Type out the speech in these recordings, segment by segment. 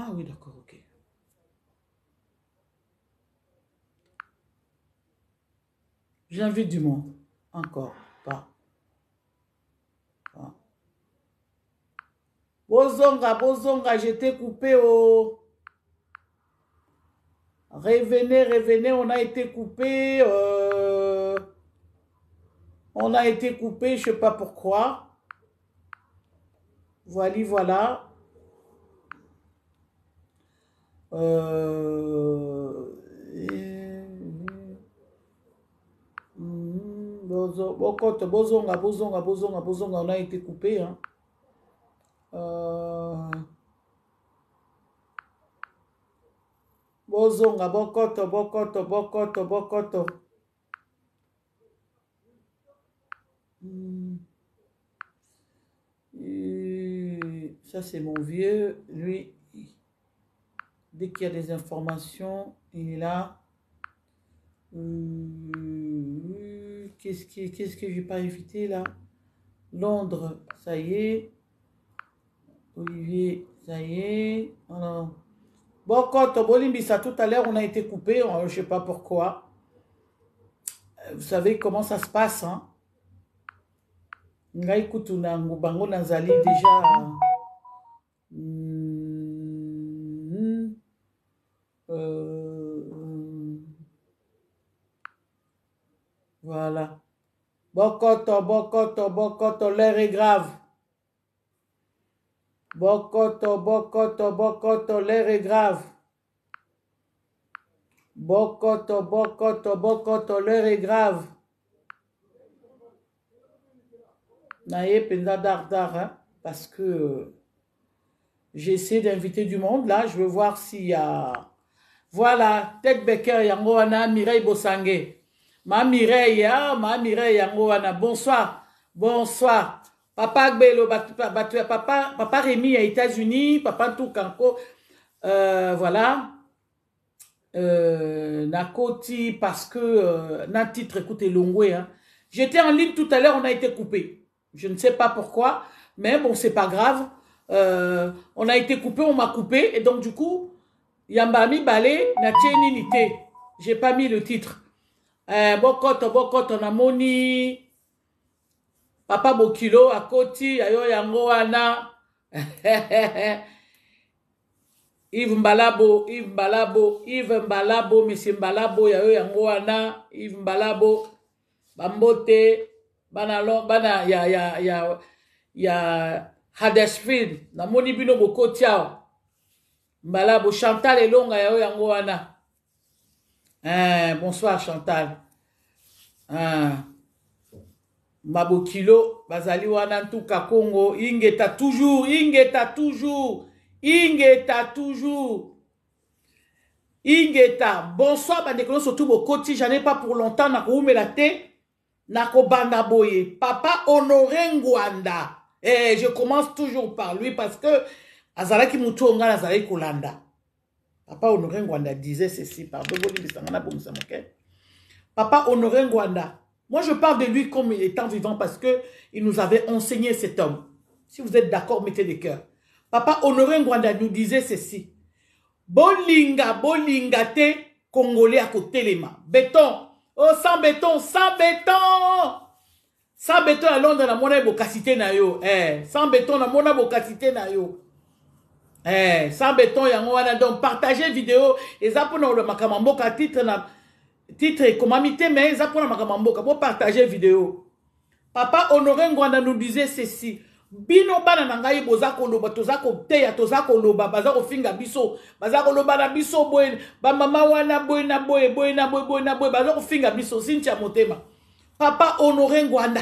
Ah oui, d'accord, ok. J'invite du monde. Encore. Pas. Pas. Bozonga, Bozonga, j'étais coupé au... Revenez, revenez, on a été coupé. On a été coupé, je ne sais pas pourquoi. Voilà, voilà. Bozonga, Bozonga, Bozonga, Bozonga, Bozonga, on a été coupé. Hein. Bozonga, Bokoto, Bokoto, Bokoto, Bokoto. Ça, c'est mon vieux. Lui, dès qu'il y a des informations, il est là. Qu'est-ce que je n'ai pas évité là? Londres, ça y est. Olivier, ça y est. Alors, Bokoto, Bolimbisa, tout à l'heure, on a été coupé. Je ne sais pas pourquoi. Vous savez comment ça se passe, hein? Ngai Kutuna, Ngubango Nazali, déjà. Voilà. Bokoto, Bokoto, Bokoto, l'air est grave. Bokoto, Bokoto, Bokoto, l'air est grave. Bokoto, Bokoto, Bokoto, l'air est grave. Naye Penda Dardar, hein, parce que j'essaie d'inviter du monde. Là, je veux voir s'il y a... Voilà, Tête Becker, Yangoana, Mireille Bossangé. Ma Mireille, Yangoana. Bonsoir, bonsoir. Papa Gbelo, papa Rémi aux États-Unis, papa Toukanko, voilà. Nakoti, parce que, n'a titre, écoutez, Longwe, hein. J'étais en ligne tout à l'heure, on a été coupé. Je ne sais pas pourquoi, mais bon, c'est pas grave. On a été coupé, on m'a coupé, et donc du coup, Yambami Balé, Natieni Nité. J'ai pas mis le titre. Bokoto, Bokoto, Namoni, Papa Bokilo, Akoti, Ayo Yangoana, Yves Mbalabo, Yves Mbalabo, Yves Mbalabo, Monsieur Mbalabo, Yayo Yangoana, Yves Mbalabo, Bambote, Bana, ya Huddersfield, Namoni Bino Bokotiao, Mbalabo, Chantal Elonga, Yayo Yangoana. Bonsoir Chantal. Mabokilo, Bazali wana ntuka Congo, Ingeta toujours, Ingeta toujours, Ingeta toujours, Ingeta. Bonsoir, bandekolo, surtout Bokoti, j'en ai pas pour longtemps, nako la thé, nako banda boye. Papa Honoré Ngwanda. Je commence toujours par lui parce que Azalaki Moutonga, Azalaki Kolanda. Papa Honoré Ngwanda disait ceci, pardon, Papa Honoré Ngwanda. Moi, je parle de lui comme étant vivant parce que il nous avait enseigné cet homme. Si vous êtes d'accord, mettez des cœurs. Papa Honoré Ngwanda nous disait ceci. Bolinga, bolinga te, Congolais à côté les mains. Béton. Oh, sans béton, sans béton. Sans béton, à Londres, na mona bokasité na yo. Sans béton, na mona bokasité na yo. Sans béton, yango wana. Donc, partagez vidéo. Et ça, pour nous, le makamamboka titre na... Titre Komamité, mais ils apprennent à pour partager vidéo. Papa Honoré Ngwanda nous disait ceci. Bino bana nangai bozako loba tozako teya tozako loba bazako finga biso bazako loba na biso boy ba mama wana boy na boy bazako finga biso Cynthia Motema. Papa Honoré Ngwanda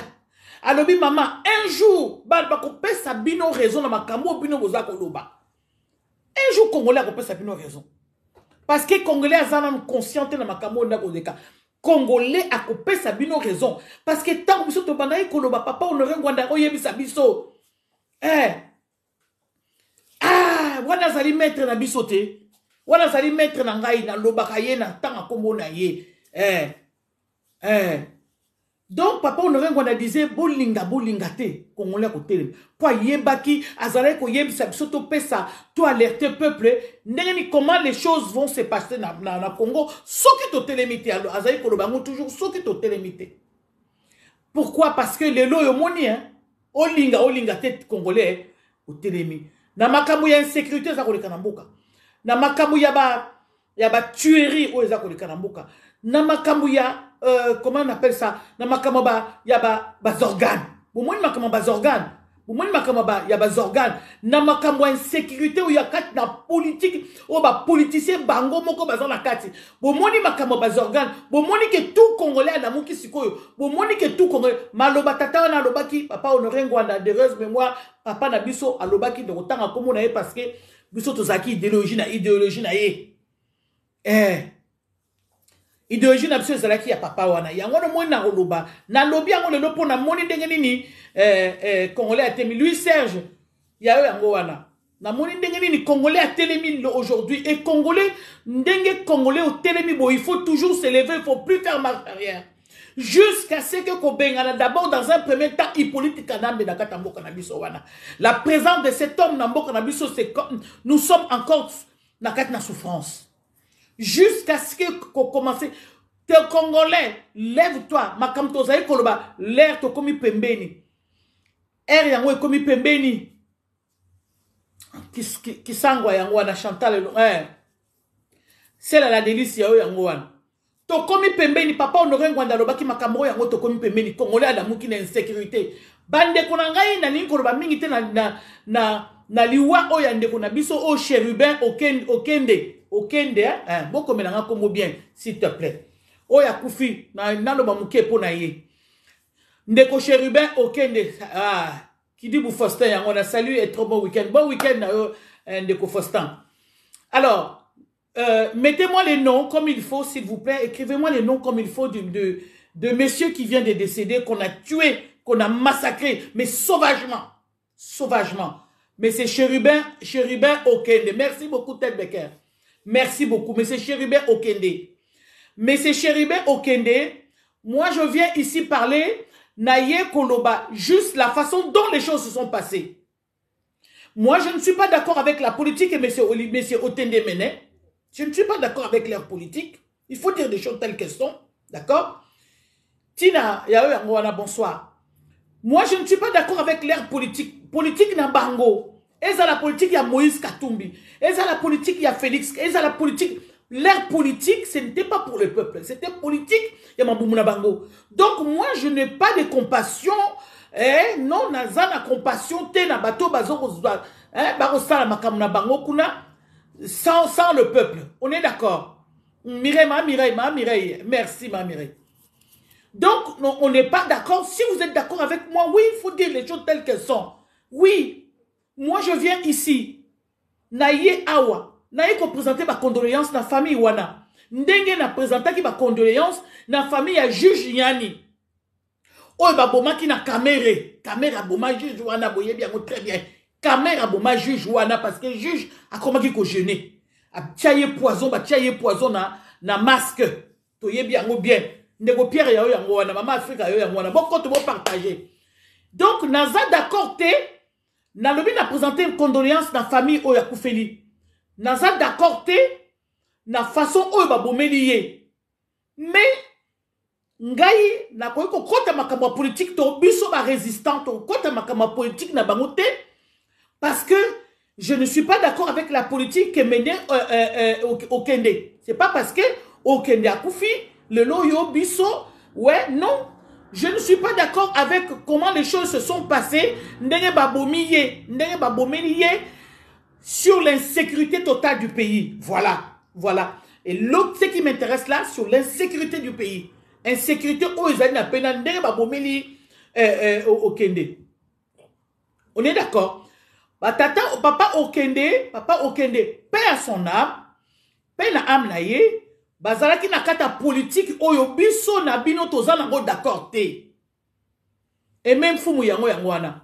alobi mama un jour bako pesa bino raison na makambo bino bozako loba. Un jour Congolais ko pesa bino raison. Parce que Congolais sont conscients de ma Congolais a coupé sa bino raison. Parce que tant que tu bandaï koloba papa Honoré Ngwanda oyebi sabiso. Wana zali mettre na bisote. Wana zali mettre na ngai na loba kaye na tanga kombo na ye. Donc, papa Honoré Ngwanda disait, bolinga, bolinga te, Congolais côté. Pour yebaki, azale ko yeb soto pesa, toi alerter peuple, n'engeni comment les choses vont se passer na Congo, so qui to télémité, alors, azale ko lobango toujours, so qui to télémité. Pourquoi? Parce que les lois moni, hein, olinga te Congolais, au télémi. Na makamu ya insécurité, za koleka na mboka. Na makamu ya ba tuerie, o za koleka na mboka. Na makamu ya comment on appelle ça? Na makamaba ya ba organes. Pour moi makamba ba organes. Pour moi makamba ya ba organes. Na makamba insécurité ou ya kat na politique ou ba politicien bango moko bazon la kati. Pour moi makamba ba organes. Pour moi que tout Congolais na muki sikoyo. Pour moi que tout Congolais maloba tata na lobaki papa Honoré Ngwanda de heureuse mémoire papa na biso alobaki de otanga komo na ye parce que biso tozaki idéologie na ye. Idéologie na biso ezalaki ya papa wana yango no moni na koloba na lobi yango lelo pona moni ndenge nini Congolais atemi Louis Serge ya yo yango wana na moni ndenge nini Congolais atelemi aujourd'hui et Congolais ndenge Congolais au telemi bo il faut toujours se lever, il faut plus faire marche arrière jusqu'à ce que kobengana d'abord dans un premier temps Hippolyte Kanambe na kata mboka na biso wana. La présence de cet homme na mboka na biso c'est comme nous sommes encore na kata na souffrance. Jusqu'à ce que commence. Tes Congolais, lève-toi. Makam tozaï koloba, l'air to komi pembeni. Air yango e komi pembeni. Kisangwa yango wana Chantal. C'est la délice yango wana. To komi pembeni, papa Honoré Ngwanda lobaki makambo yango to komi pembeni. Congolais adamu ki na insécurité. Bande konangai na nini koloba mingi te na liwa oya ndeko na biso o chérubin okende hein boko menanga komo bien s'il te plaît oya kufi na loba muke po na ye ndeko chérubin okende qui dit Faustin yango na salut et trop bon week-end na yo ndeko Faustin. Alors mettez-moi les noms comme il faut s'il vous plaît, écrivez-moi les noms comme il faut de messieurs qui viennent de décéder, qu'on a tué, qu'on a massacré mais sauvagement. Mais c'est Chérubin Okende. Merci beaucoup, Ted Becker. Merci beaucoup. Mais c'est Chérubin Okende. Mais c'est Chérubin Okende. Moi, je viens ici parler Naye Koloba. Juste la façon dont les choses se sont passées. Moi, je ne suis pas d'accord avec la politique et M. Otende Mene. Je ne suis pas d'accord avec leur politique. Il faut dire des choses telles qu'elles sont. D'accord? Tina, Yaoua, bonsoir. Moi, je ne suis pas d'accord avec leur politique. Politique na bango. Eza la politique ya Moïse Katumbi. Eza la politique ya Félix. Eza la politique. Leur politique, ce n'était pas pour le peuple. C'était politique ya Maboumou na bango. Donc, moi, je n'ai pas de compassion. Non, naza na compassion. Te na bato bazo barosa la makamu na bango kuna. Sans le peuple. On est d'accord. Mireille. Merci, ma Mireille. Donc, non, on n'est pas d'accord. Si vous êtes d'accord avec moi, oui, il faut dire les choses telles qu'elles sont. Oui, moi je viens ici. Naye awa. Naye ko présenter ma condoléance na famille wana. Ndenge na présenter ki ma condoléance na famille ya juge Nyani. Oye ba boma ki na kamere. Kamera boma juge wana boye bien très bien. Kamera boma juge wana parce que juge a comment ki ko jeûner. A tiaye poison na masque. Toye bien bien. Ndeko Pierre ya yango wana mama Afrika ya yango wana boko to partager. Donc naza d'accord te na lobi na présenter une condoléance na famille oya kufeli. Naza d'accord te na façon oyo ba bomeli ye. Mais ngai na ko kota makambo politique to biso ba résistant to kota makambo politique na bango te parce que je ne suis pas d'accord avec la politique que menait Okende. C'est pas parce que Okende a koufi le loyo biso, ouais, non. Je ne suis pas d'accord avec comment les choses se sont passées. Ndenge babomiye sur l'insécurité totale du pays. Voilà. Et l'autre, ce qui m'intéresse là, sur l'insécurité du pays. Insécurité, oh, ils ont peine ndenge babomeli Okende. On est d'accord. Papa Okende, paix à son âme, paix na âme na ye. Bazalaki na kata politique oyo biso na bino toza nango d'accord te. Et même fumu yango wana.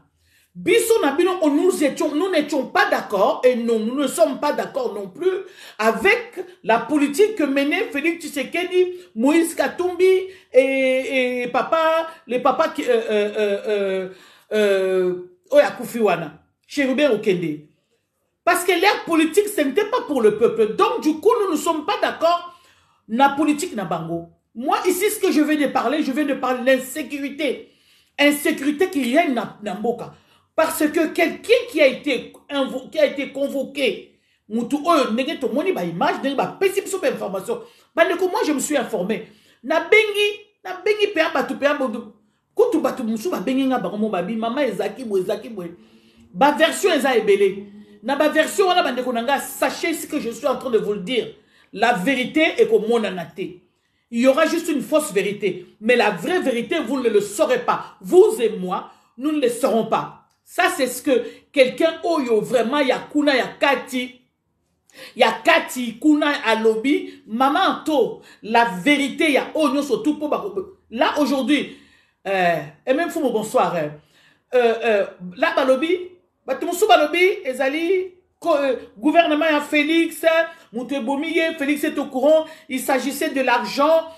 Biso Nabino, nous n'étions pas d'accord, et non, nous ne sommes pas d'accord non plus avec la politique que menait Félix Tshisekedi, Moïse Katumbi et papa, les papas qui, Oyakufiwana, Chérubin Okende. Parce que l'air politique, ce n'était pas pour le peuple. Donc, du coup, nous ne sommes pas d'accord na politique na bango. Moi, ici, ce que je vais de parler de l'insécurité. Insécurité qui règne na mboka. Parce que quelqu'un qui a été convoqué, mutu oyo ndenge to moni ba image, ndenge ba pesi biso ba information. Bandeko, moi je me suis informé. Na bengi pe batu kutu batu musu ba bengi nga bango babi mama ezaki bo. Ba version eza ebele. Na ba version wana bandeko nanga, sachez ce que je suis en train de vous le dire. La vérité est comme mon anaté. Il y aura juste une fausse vérité. Mais la vraie vérité, vous ne le saurez pas. Vous et moi, nous ne le saurons pas. Ça, c'est ce que quelqu'un, oyo, vraiment, yakuna, yakati, kuna, alobi, maman, to, la vérité, ya, onyo, surtout, pour, là, aujourd'hui, et même, faut bonsoir, là, balobi, batumoussou balobi, ezali, gouvernement, ya Félix, Moutebomiye, Félix est au courant, il s'agissait de l'argent,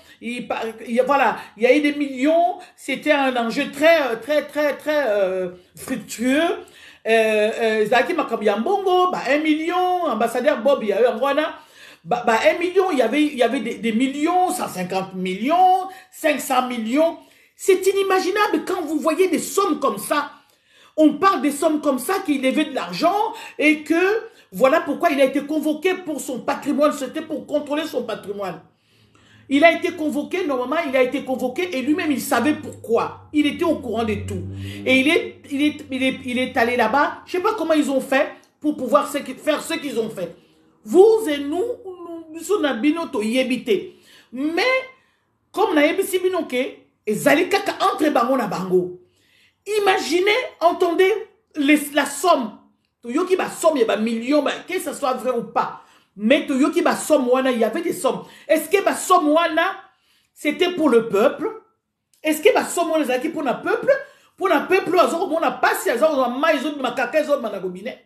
voilà, il y a eu des millions, c'était un enjeu très fructueux. Zaki Makabiyambongo, 1 million, ambassadeur Bob, il y a eu un 1 million, il y avait des millions, 150 millions, 500 millions. C'est inimaginable quand vous voyez des sommes comme ça. On parle des sommes comme ça, qu'il levait de l'argent et que voilà pourquoi il a été convoqué pour son patrimoine. C'était pour contrôler son patrimoine. Il a été convoqué, normalement, il a été convoqué et lui-même, il savait pourquoi. Il était au courant de tout. Et il est allé là-bas. Je ne sais pas comment ils ont fait pour pouvoir faire ce qu'ils ont fait. Vous et nous sommes yébité. Mais, comme na yébisi binoke, et zalikaka entre bango na bango. Imaginez, entendez la somme. Toyoki ba somme, il y a millions, que ce soit vrai ou pas. Mais Toyoki ba somme wana, il y avait des sommes. Est-ce que ba somme wana, c'était pour le peuple? Est-ce que ba somme wana, c'est pour le peuple? Pour le peuple, on a passé à ça, on a maïs, on a caca, on a gobinet.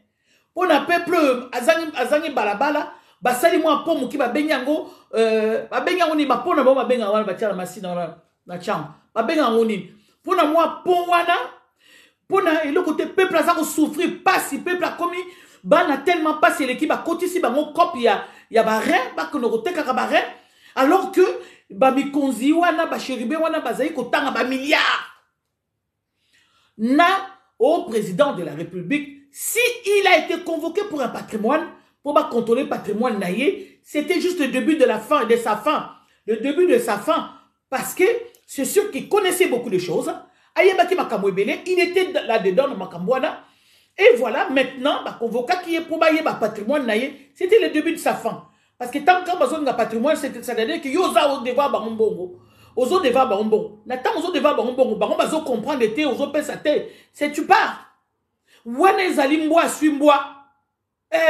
Pour le peuple, azangi balabala, basali moi pomme qui ba benyango, ba benyango ni ba pona ba benga wana ba tia la machine na chambre. Ba benyango ni. Pour na moi pon wana, pour na le côté peuple a ça souffrir, pas si peuple a commis. Bah n'a tellement pas si l'équipe a côté si bah mon cop il y a bah rien bah que nous roté kaka bah rien alors que bah mi konzi wana bah chéribé wana bah zaï kotanga bah milliards na au président de la République si il a été convoqué pour un patrimoine pour bah contrôler le patrimoine naïe c'était juste le début de la fin de sa fin le début de sa fin parce que c'est sûr qu'il connaissait beaucoup de choses ayebaki makambo ebele il était là-dedans dans makambo wana. Et voilà, maintenant, bah, convoqué qui est pour bailler patrimoine, c'était le début de sa fin. Parce que tant qu'on a besoin de patrimoine, c'est-à-dire que yosa au devoir ba mbongo. Ozo devoir ba mbongo. Nathan ozo devoir ba mbongo. Ba bazo comprendre l'été, ozo pèse sa tête. C'est tu pars. Wane zali mboa sui mboa.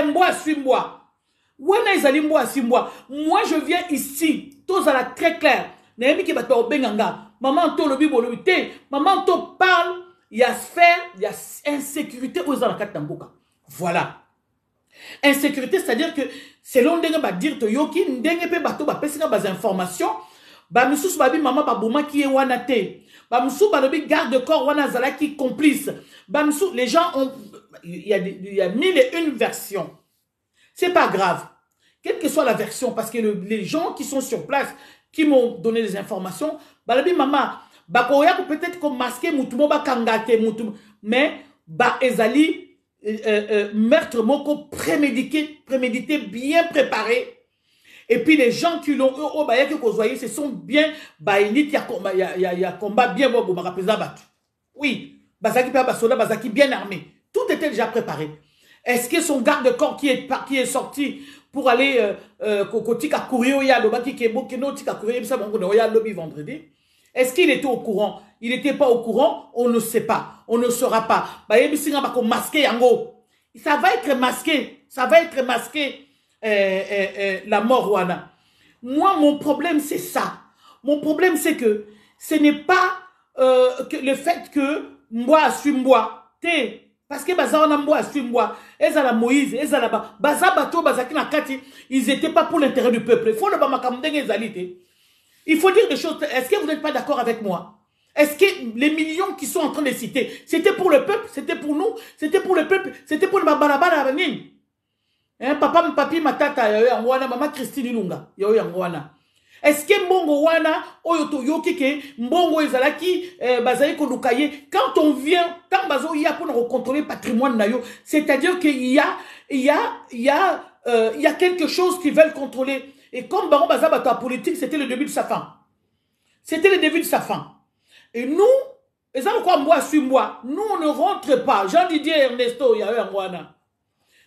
Mboa sui mboa. Wane zali mboa sui mboa. Moi, je viens ici. Tout ça là très clair. Némi qui va te obenganga. Maman to lobi bo lobi te. Maman to parle. Il y a sphère, il y a insécurité aux Anakatamboka. Voilà. Insécurité, c'est-à-dire que selon Ndenge va dire Toyoki, Ndenge pe bato ba pesina bas informations, ba moussous babi maman ba bouma qui est wanate, ba moussous babi garde corps wana zala qui complice, ba moussous les gens ont, il y a 1001 versions. C'est pas grave. Quelle que soit la version, parce que les gens qui sont sur place, qui m'ont donné des informations, babi maman, bakoya peut-être comme masqué mutumo ba kangate mutumo mais ba ezali meurtre moko prémédité bien préparé et puis les gens qui l'ont au ba yaki kozwaye ce sont bien ba élite ya combat bien bo ba rapesa batu oui bazaki pa ba soldat bazaki bien armé tout était déjà préparé. Est-ce que son garde-corps qui est sorti pour aller kokotika courir ya lobaki kebo keno tika courir ça bon ko ya lobby vendredi? Est-ce qu'il était au courant? Il n'était pas au courant? On ne sait pas. On ne saura pas. Ça va être masqué. Ça va être masqué la mort wana. Moi, mon problème, c'est ça. Mon problème, c'est que ce n'est pas que le fait que moi suis moi. Parce que baza wana mbo asui mboa, ezala Moïse, ezala ba, baza bato bazaki na kati, ils n'étaient pas pour l'intérêt du peuple. Il faut le bamakamdenge ezalite. Il faut dire des choses. Est-ce que vous n'êtes pas d'accord avec moi? Est-ce que les millions qui sont en train de citer, c'était pour le peuple, c'était pour nous, c'était pour le peuple, c'était pour le babalabala avenir? Hein, papa, papi, matata, yo yangwana, maman Christine Ilunga, yo yangwana. Est-ce que mbongo wana, oyoto yokike, mbongo ezalaki, bazali kolukaye, quand on vient, quand bazo ya pour contrôler le patrimoine nayo, c'est-à-dire qu'il y a quelque chose qu'ils veulent contrôler. Et comme Baron Bazabata politique, c'était le début de sa fin. C'était le début de sa fin. Et nous, et ça quoi moi suis moi, nous on ne rentre pas. Jean-Didier Ernesto, il y a eu un moana.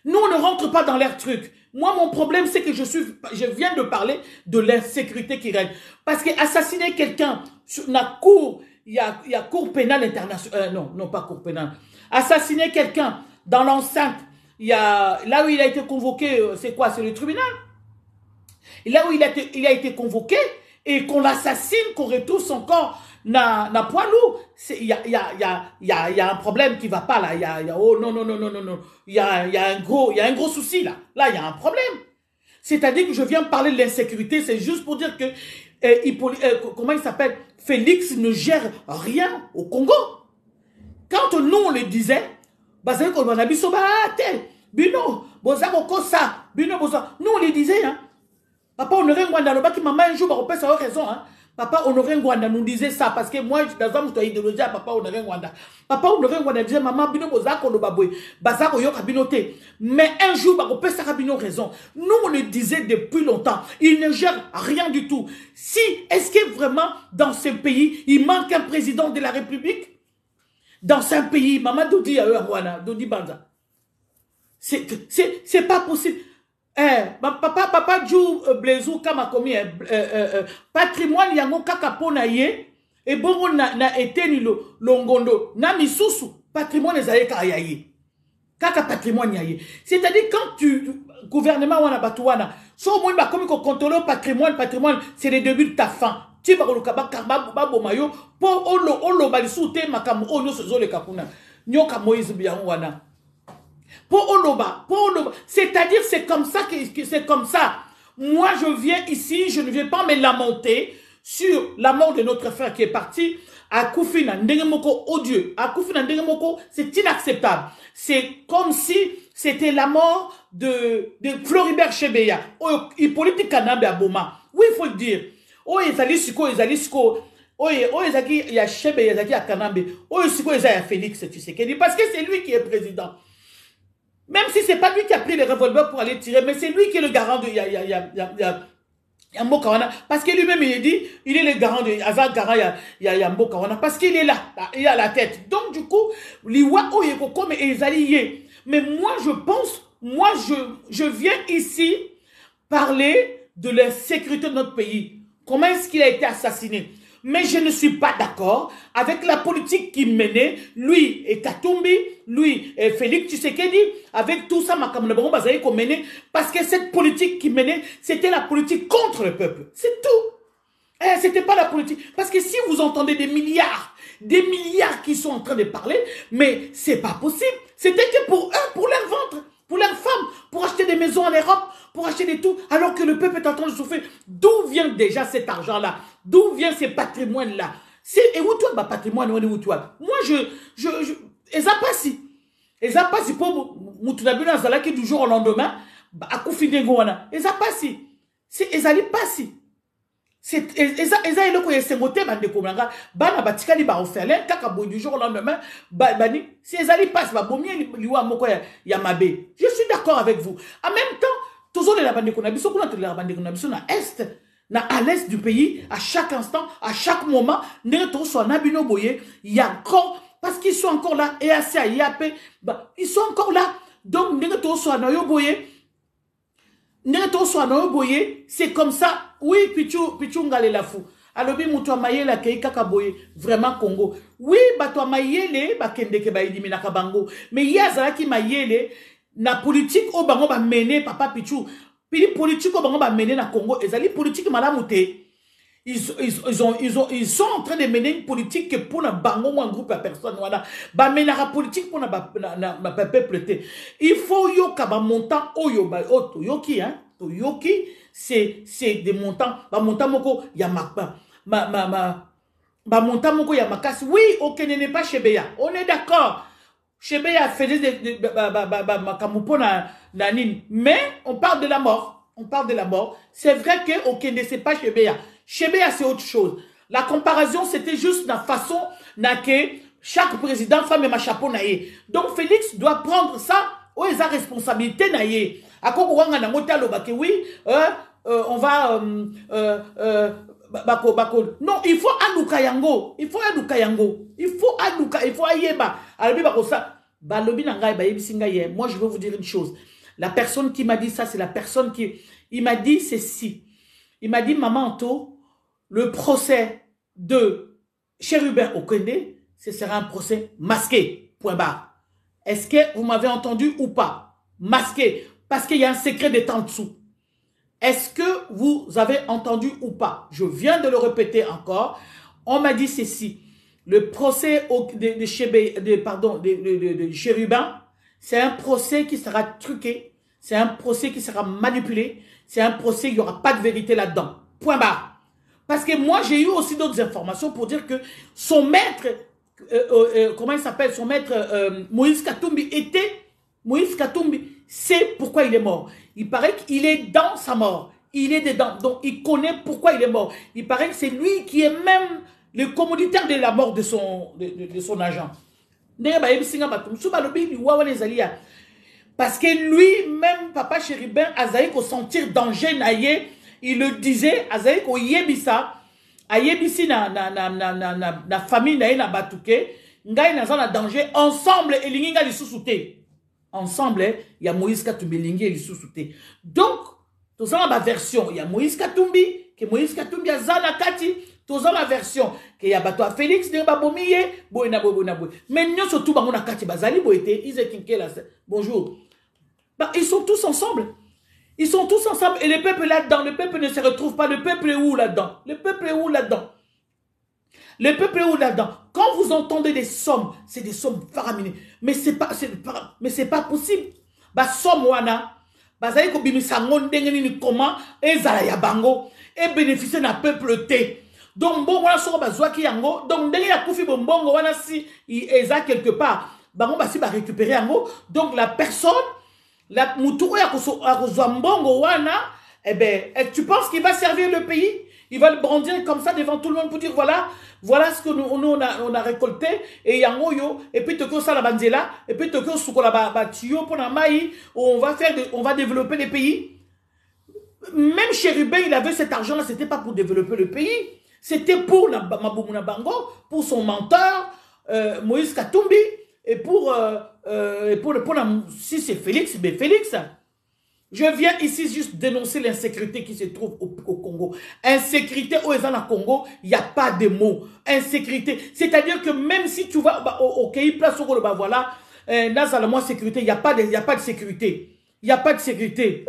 Nous on ne rentre pas dans leur truc. Moi mon problème c'est que je viens de parler de l'insécurité qui règne. Parce que assassiner quelqu'un sur la cour, il y a cour pénale internationale, non pas cour pénale. Assassiner quelqu'un dans l'enceinte, il y a là où il a été convoqué, c'est quoi? C'est le tribunal. Et là où il a été convoqué et qu'on l'assassine, qu'on retourne son corps na poids lourd, il y a un problème qui va pas là. Oh non. Il y a un gros souci là. Là, il y a un problème. C'est-à-dire que je viens parler de l'insécurité, c'est juste pour dire que comment il s'appelle? Félix ne gère rien au Congo. Quand nous on le disait, nous on le disait, hein. Papa Honoré Ngwanda, le qui maman un jour, on peut savoir raison, hein. Papa Honoré Ngwanda nous disait ça parce que moi, dans un moment, idéologie à Papa Honoré Ngwanda. Papa Honoré Ngwanda disait, maman, bino bozako no baboué, bazako yo kabinote. Mais un jour, on peut savoir bino raison. Nous, on le disait depuis longtemps. Il ne gère rien du tout. Si, est-ce que vraiment, dans ce pays, il manque un président de la République? Dans ce pays, maman Dodi a eu un Rwanda, Dodi Banza. C'est pas possible. Papa Djou Blezou kama komi patrimoine yango kaka pona ye et bongo na eteni longondo na misusu patrimoine ezali ka yaye kaka patrimoine yaye. C'est-à-dire quand gouvernement wana batuana so moi ba komi ko contrôler patrimoine c'est le début de ta fin. Tu vas koluka ba bomayo po olo balisuté makamu onyo sozole kakuna nyoka Moïse biyango wana. C'est-à-dire c'est comme ça que c'est comme ça. Moi je viens ici, je ne viens pas me lamenter sur la mort de notre frère qui est parti à Koufina Ndengemoko odieux. À Koufina Ndengemoko, c'est inacceptable. C'est comme si c'était la mort de Floribert Chebeya. Hippolyte Kanambe à Boma. Oui, il faut le dire. Ezali Siko. Ezaki il y a Chebeya, Ezaki à Kanambe. Siko Ezaki à Félix, tu sais qu'elle dit parce que c'est lui qui est président. Même si ce n'est pas lui qui a pris les revolvers pour aller tirer, mais c'est lui qui est le garant de Yambo Kawana. Parce que lui-même, il dit, il est le garant de Azar Gara Yambo Kawana. Parce qu'il est là, il a la tête. Donc, du coup, Liwa Oyeko mais ils alliés. Mais moi, je pense, je viens ici parler de la sécurité de notre pays. Comment est-ce qu'il a été assassiné? Mais je ne suis pas d'accord avec la politique qui menait, lui et Katumbi, lui et Félix Tshisekedi, avec tout ça, parce que cette politique qui menait, c'était la politique contre le peuple. C'est tout. C'était pas la politique. Parce que si vous entendez des milliards qui sont en train de parler, mais c'est pas possible. C'était que pour eux, pour leur ventre, pour leurs femmes, pour acheter des maisons en Europe, pour acheter des tout, alors que le peuple est en train de souffrir. D'où vient déjà cet argent-là? D'où vient ces patrimoines-là? Et où toi, bah, patrimoine, où toi? Moi, ils a pas si pour Moutounabuna Zala qui du jour au lendemain, à Koufindengoana. Ils a pas si. Ils allaient pas si. C'est eza eloko yesengote bande komanga bana batikali ba ofele kaka boy du jour au lendemain bani si ezali passe ba bomie liwa moko ya mabe. Je suis d'accord avec vous. En même temps, toujours les bande konabiso kuna to les bande konabiso na est na à l'est du pays à chaque instant, à chaque moment, ne to so na bino boye, il y a encore parce qu'ils sont encore là et assez à IAP, ils sont encore là. Donc ne to so na yo boye c'est comme ça. Oui, Pichou ngale la fou. Alobi mutua mayele kei kaka boye vraiment Congo. Oui, bato mayele bakende ke ba idimi na kabango. Mais yazala ki mayele na politique o bango ba mener papa Pichou. Puis politique o bango ba mener na Congo ezali politique malamu te. Ils sont en train de mener une politique pour un bango un groupe de personnes. Voilà. Ba menara politique pour na peuple. Il faut yoka ba montant oyo ba yoki hein. Yoki c'est des montants ba montant moko ya makba. Ba montant moko ya makasi. Oui, ok n'est pas chez Beya. On est d'accord. Chez Beya faisait des makamupo na nini. Mais on parle de la mort. On parle de la mort. C'est vrai que ok ne c'est pas chez Beya. Chez Beya, c'est autre chose. La comparaison, c'était juste la façon que chaque président fait même un chapeau naïe. Donc, Félix doit prendre ça aux responsabilités naïe. À quoi oui, on va... non, il faut Anouka Yango. Il faut Anouka Yango. Il faut Anouka. Il faut Ayeba. Moi, je veux vous dire une chose. La personne qui m'a dit ça, c'est la personne qui... Il m'a dit ceci. Il m'a dit, maman Anto, le procès de Chérubin Okende, ce sera un procès masqué. Point barre. Est-ce que vous m'avez entendu ou pas? Masqué. Parce qu'il y a un secret d'État en dessous. Est-ce que vous avez entendu ou pas? Je viens de le répéter encore. On m'a dit ceci. Le procès de Chérubin, c'est un procès qui sera truqué. C'est un procès qui sera manipulé. C'est un procès, il n'y aura pas de vérité là-dedans. Point barre. Parce que moi, j'ai eu aussi d'autres informations pour dire que son maître, comment il s'appelle, son maître Moïse Katumbi Moïse Katumbi sait pourquoi il est mort. Il paraît qu'il est dans sa mort. Il est dedans. Donc, il connaît pourquoi il est mort. Il paraît que c'est lui qui est même le commoditaire de la mort de son agent. Parce que lui-même, Papa Chérubin, Azaï, ko sentir danger naïe, il le disait, Azaï, ko yebisa, ayebisi na famille naïe na batouke, ngai na zana danger, ensemble, et l'inga li sous-souté. Ensemble, il y a Moïse Katumbi, l'inga li sous-souté. Donc, tout ça, ma version, il y a Moïse Katumbi, que Moïse Katumbi a zana kati, tout ça, ma version, que y a bateau Félix, de babomiye, boina boina boina. Mais nous, surtout, on a kati bazali, boité, ils étaient là, bonjour. Bah, ils sont tous ensemble. Ils sont tous ensemble. Et le peuple là-dedans, le peuple ne se retrouve pas. Le peuple est où là-dedans? Le peuple est où là-dedans? Le peuple est où là-dedans? Quand vous entendez des sommes, c'est des sommes faraminées. Mais c'est pas possible. Bah, somme wana. Bah, ça y est, que comment, et zalaya bango, et bénéficier d'un peuple té. Donc, bon, voilà, sur bazouaki yango. Donc, dès qu'il y a koufi bonbongo, voilà, si, il est quelque part. Bah, on va si, récupérer yango. Donc, la personne, la moutouro ya kozwambongo wana, eh ben, tu penses qu'il va servir le pays? Il va le brandir comme ça devant tout le monde pour dire voilà ce que nous on a récolté et yango yo et puis toko ça la banzela et puis toko sukola ba tio pour na mai on va développer les pays. Même Chérubin, il avait cet argent là, c'était pas pour développer le pays, c'était pour Mabumuna Bango, pour son menteur Moïse Katumbi. Et si c'est Félix, ben Félix. Je viens ici juste dénoncer l'insécurité qui se trouve au Congo. Insécurité au Congo, il n'y a pas de mots. Insécurité. C'est-à-dire que même si tu vas au pays, place au Congo, voilà, dans la sécurité, il n'y a pas de sécurité. Il n'y a pas de sécurité.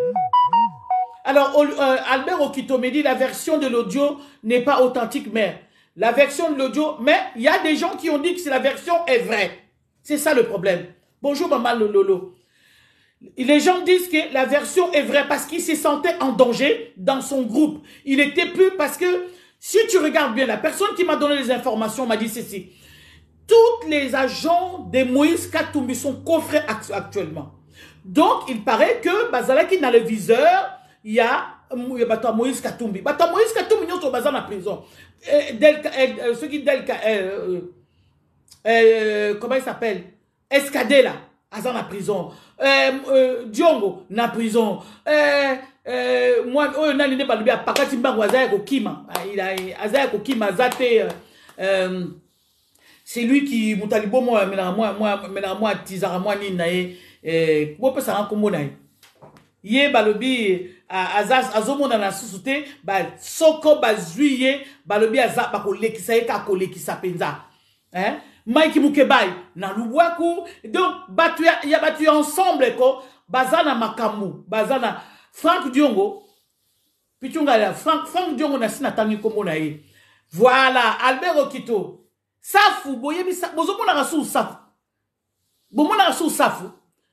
Alors, Albert Okito me dit la version de l'audio n'est pas authentique, mais la version de l'audio, mais il y a des gens qui ont dit que la version est vraie. C'est ça le problème. Bonjour maman Lolo. Les gens disent que la version est vraie parce qu'il se sentait en danger dans son groupe. Il était plus parce que si tu regardes bien, la personne qui m'a donné les informations m'a dit ceci. Tous les agents de Moïse Katumbi sont coffrés actuellement. Donc il paraît que Bazalaki dans le viseur, il y a Moïse Katumbi. Moïse Katumbi nous sommes en prison. Ceux qui Delka comment il s'appelle? Escadé là, Azan en prison. Diongo na prison. Moi, on a l'idée de Pakati Mbango Azaya Kokima. Il a Azaya Kokima Zate. C'est lui qui Moutalibo moi Tizara moi Ninae. Comment ça rend comme nae? Yé balobi Azomo na susute ba soko bazuye balobi Azak bakolekisa ye ka kolekisa penza. Hein? Mike Mukebai na Luwaku. Donc il y a battu ensemble ko bazana Makamu, bazana Franck Diongo. Pichunga Frank Diongo na sinatami komo na ye. Voilà, Albert Okito. Safu, boyebi sa, bozomo na rasu safu. Bomo na rasu safu.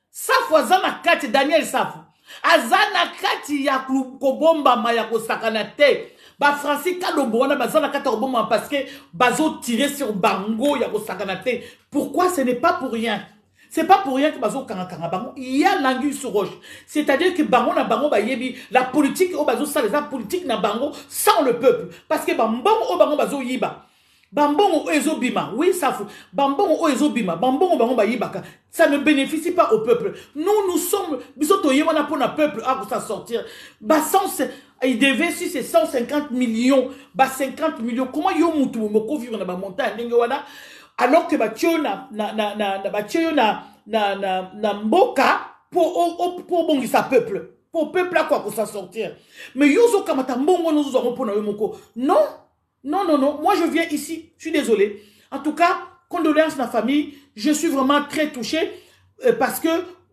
Safu azana kati Daniel Safu. Azana kati ya kobomba ma ya kosakana te. Ba Francis Kalobo wana bazana kati ya kobomba parce que bazo tirer sur bango ya kosakana te. Pourquoi ce n'est pas pour rien? C'est pas pour rien que bazo kanga bango. Il y a l'anguille sur roche. C'est-à-dire que bango na bango ba yebi la politique au bazo ça les politique na bango sans le peuple parce que bango au bango bazo yiba. Bambongo oezo bima, oui ça faut. Bambongo oezo bima, bambongo bango ba yibaka. Ça ne bénéficie pas au peuple. Nous sommes bisoto yemana pour le peuple à ça sortir. Bah il devait si c'est 150 millions, bah 50 millions. Comment yo mutu moko vivre na ba montagne ndenge wana alors que ba tio na mboka pour bongisa peuple. Pour peuple à quoi pour ça sortir. Mais yo zo kamata mbongo nous avons pour na moko. Non. Non, non, non. Moi, je viens ici. Je suis désolé. En tout cas, condoléances à la famille. Je suis vraiment très touché parce que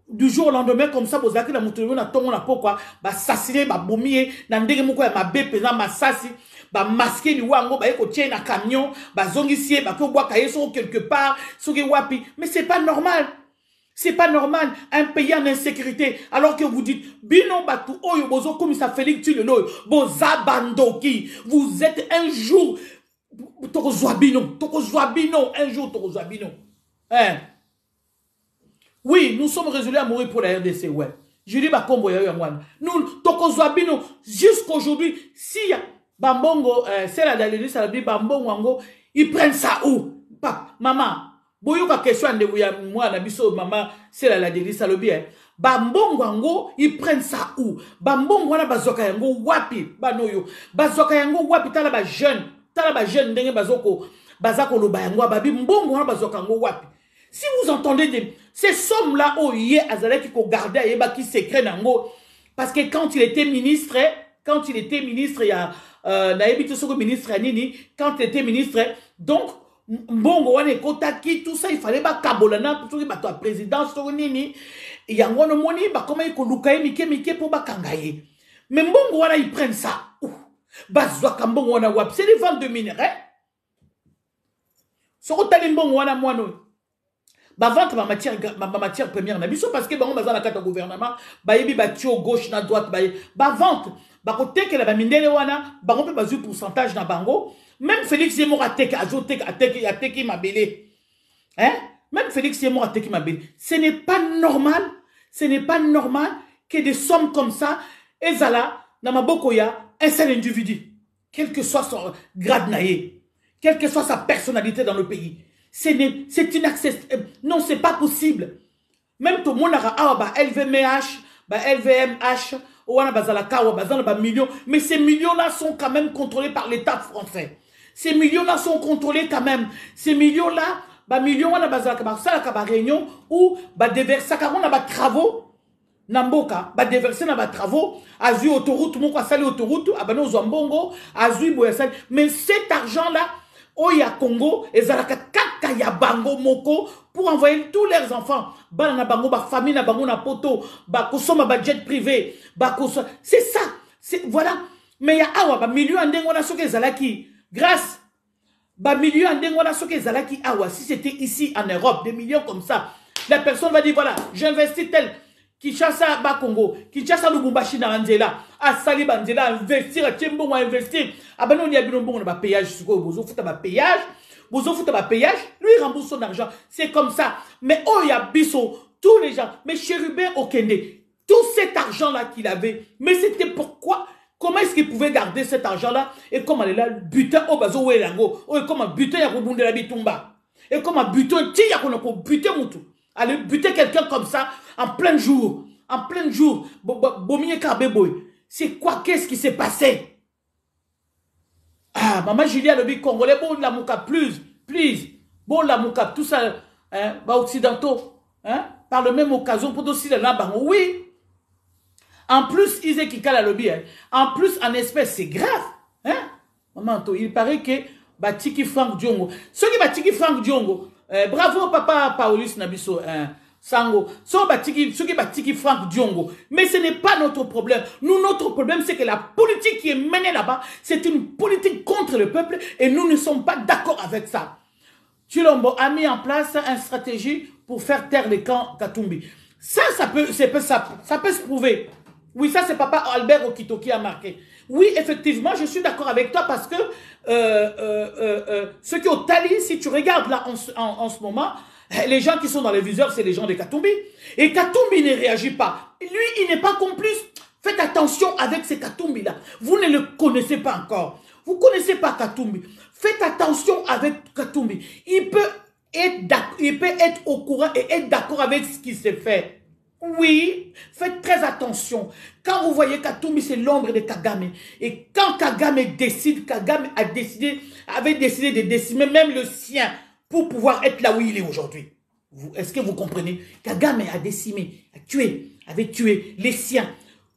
du jour au lendemain, comme ça, vous avez la moutouille, on a ton, on a pourquoi, bah, sassiner, bah, bomier, n'andege moko ya ma bépé, ma sassi, bah, masquer, ni wango, bah, eko tient un camion, bah, zongissier, bah, que bois kaye sont quelque part, soge wapi. Mais c'est pas normal. C'est pas normal, un pays en insécurité, alors que vous dites, Bino Batu, Oyo Bozo, comme ça Félix Tulelo, Boza Bandoki, vous êtes un jour, Toko Zouabino, un jour Toko Zouabino. Hein? Oui, nous sommes résolus à mourir pour la RDC, ouais. Je dis, bah, combo, nous, Toko Zouabino, jusqu'aujourd'hui, si Bambongo, c'est la Dalélie, ça veut dire Bambongo, ils prennent ça où? Papa, maman. Boyoka question de moi na biso maman c'est la délice le bien bambongo ngo ils prennent ça où bambongo wana bazoka yango wapi banoyo bazoka yango wapi tala ba jeune ndenge bazako lo ba yango babi mbongo wana bazoka yango wapi. Si vous entendez ces sommes là au yé azala qui ko garder ayeba qui secret nango parce que quand il était ministre il y a na ebito soko ministre nini quand il était ministre donc mbongo wane kotaki tout ça il fallait ba kabolana pour que bato la présidence to nini yango no moni ba comment ko lukaye mike pour ba kangaye mais mbongo wana ils prennent ça bazwa kambongo wana wap c'est des ventes de minerais soko tali mbongo wana mwano ba vente ma matière première na biso parce que bango baza na kata gouvernement ba yebi ba tio gauche na droite ba vente ba ko tekela ba mindele wana bango pe bazu pourcentage na bango. Même Félix Zemmour a teki ma belé. Hein? Même Félix Zemmour a teki ma belé. Ce n'est pas normal que des sommes comme ça, ezala, namabokoya, un seul individu, quel que soit son grade naïe, quelle que soit sa personnalité dans le pays. C'est inaccessible. Non, c'est pas possible. Même tout le monde a LVMH, LVMH, millions. Mais ces millions-là sont quand même contrôlés par l'État français. Ces millions-là sont contrôlés quand même. Ces millions-là, millions, on a bazala réunion ou déverser travaux. Namboka, déverser na travaux. Azu autoroute, mon quoi sali autoroute, abano zombongo, azu boyasal. Mais cet argent-là, Oya Congo, et Zalaka Kaka ya Bango Moko, pour envoyer tous leurs enfants. Banana Bango, ba famille na Bango na poto, ba kosoma ba jet privé, ba kosoma. C'est ça. Voilà. Mais il y a awa, ba milieu andengo na soke Zalaki. Grâce. Ba milieu andengo na soke Zalaki awa. Si c'était ici en Europe, des millions comme ça, la personne va dire voilà, j'investis tel. Kinshasa ba Congo, Kinshasa Lubumbashi na Anzela, Asali Banzela, investir, Tiembongo investir. Abano ni abino bongo na ba péage, bozo futa ba péage, lui il rembourse son argent. C'est comme ça. Mais oh ya biso, tous les gens, mais Chérubin Okende, tout cet argent là qu'il avait, mais c'était pourquoi? Comment est-ce qu'il pouvait garder cet argent là? Et comment il est là, butin au bazo welango, oh comment butin ya kobunde la bitumba, et comment butin ti ya konoko butin mutu. Aller buter quelqu'un comme ça en plein jour. Bomie Karbeboy. C'est quoi? Qu'est-ce qui s'est passé? Ah, maman Julia le big congolais, bon la mouka, please. Bon la mouka, tout ça, hein, occidentaux, hein, par la même occasion, pour aussi là, oui. En plus, ils ont quitté la lobby, hein. En plus, en espèce, c'est grave, hein. Maman, il paraît que, Batiki Frank Diongo. Ceux qui Batiki Frank Diongo, bravo papa Paulus Nabiso, Sango, ceux qui batiki Franck Diongo. Mais ce n'est pas notre problème. Nous, notre problème, c'est que la politique qui est menée là-bas, c'est une politique contre le peuple et nous ne sommes pas d'accord avec ça. Chilombo a mis en place une stratégie pour faire taire les camps Katumbi. Ça peut se prouver. Oui, ça, c'est papa Albert Okito qui a marqué. Oui, effectivement, je suis d'accord avec toi parce que ceux qui ont tali, si tu regardes là en ce moment, les gens qui sont dans les viseurs, c'est les gens de Katumbi. Et Katumbi ne réagit pas. Lui, il n'est pas complice. Faites attention avec ces Katumbi-là. Vous ne le connaissez pas encore. Vous ne connaissez pas Katumbi. Faites attention avec Katumbi. Il peut être au courant et être d'accord avec ce qui s'est fait. Oui, faites très attention. Quand vous voyez Katumbi, c'est l'ombre de Kagame. Et quand Kagame décide, Kagame avait décidé de décimer même le sien pour pouvoir être là où il est aujourd'hui. Est-ce que vous comprenez? Kagame a décimé, avait tué les siens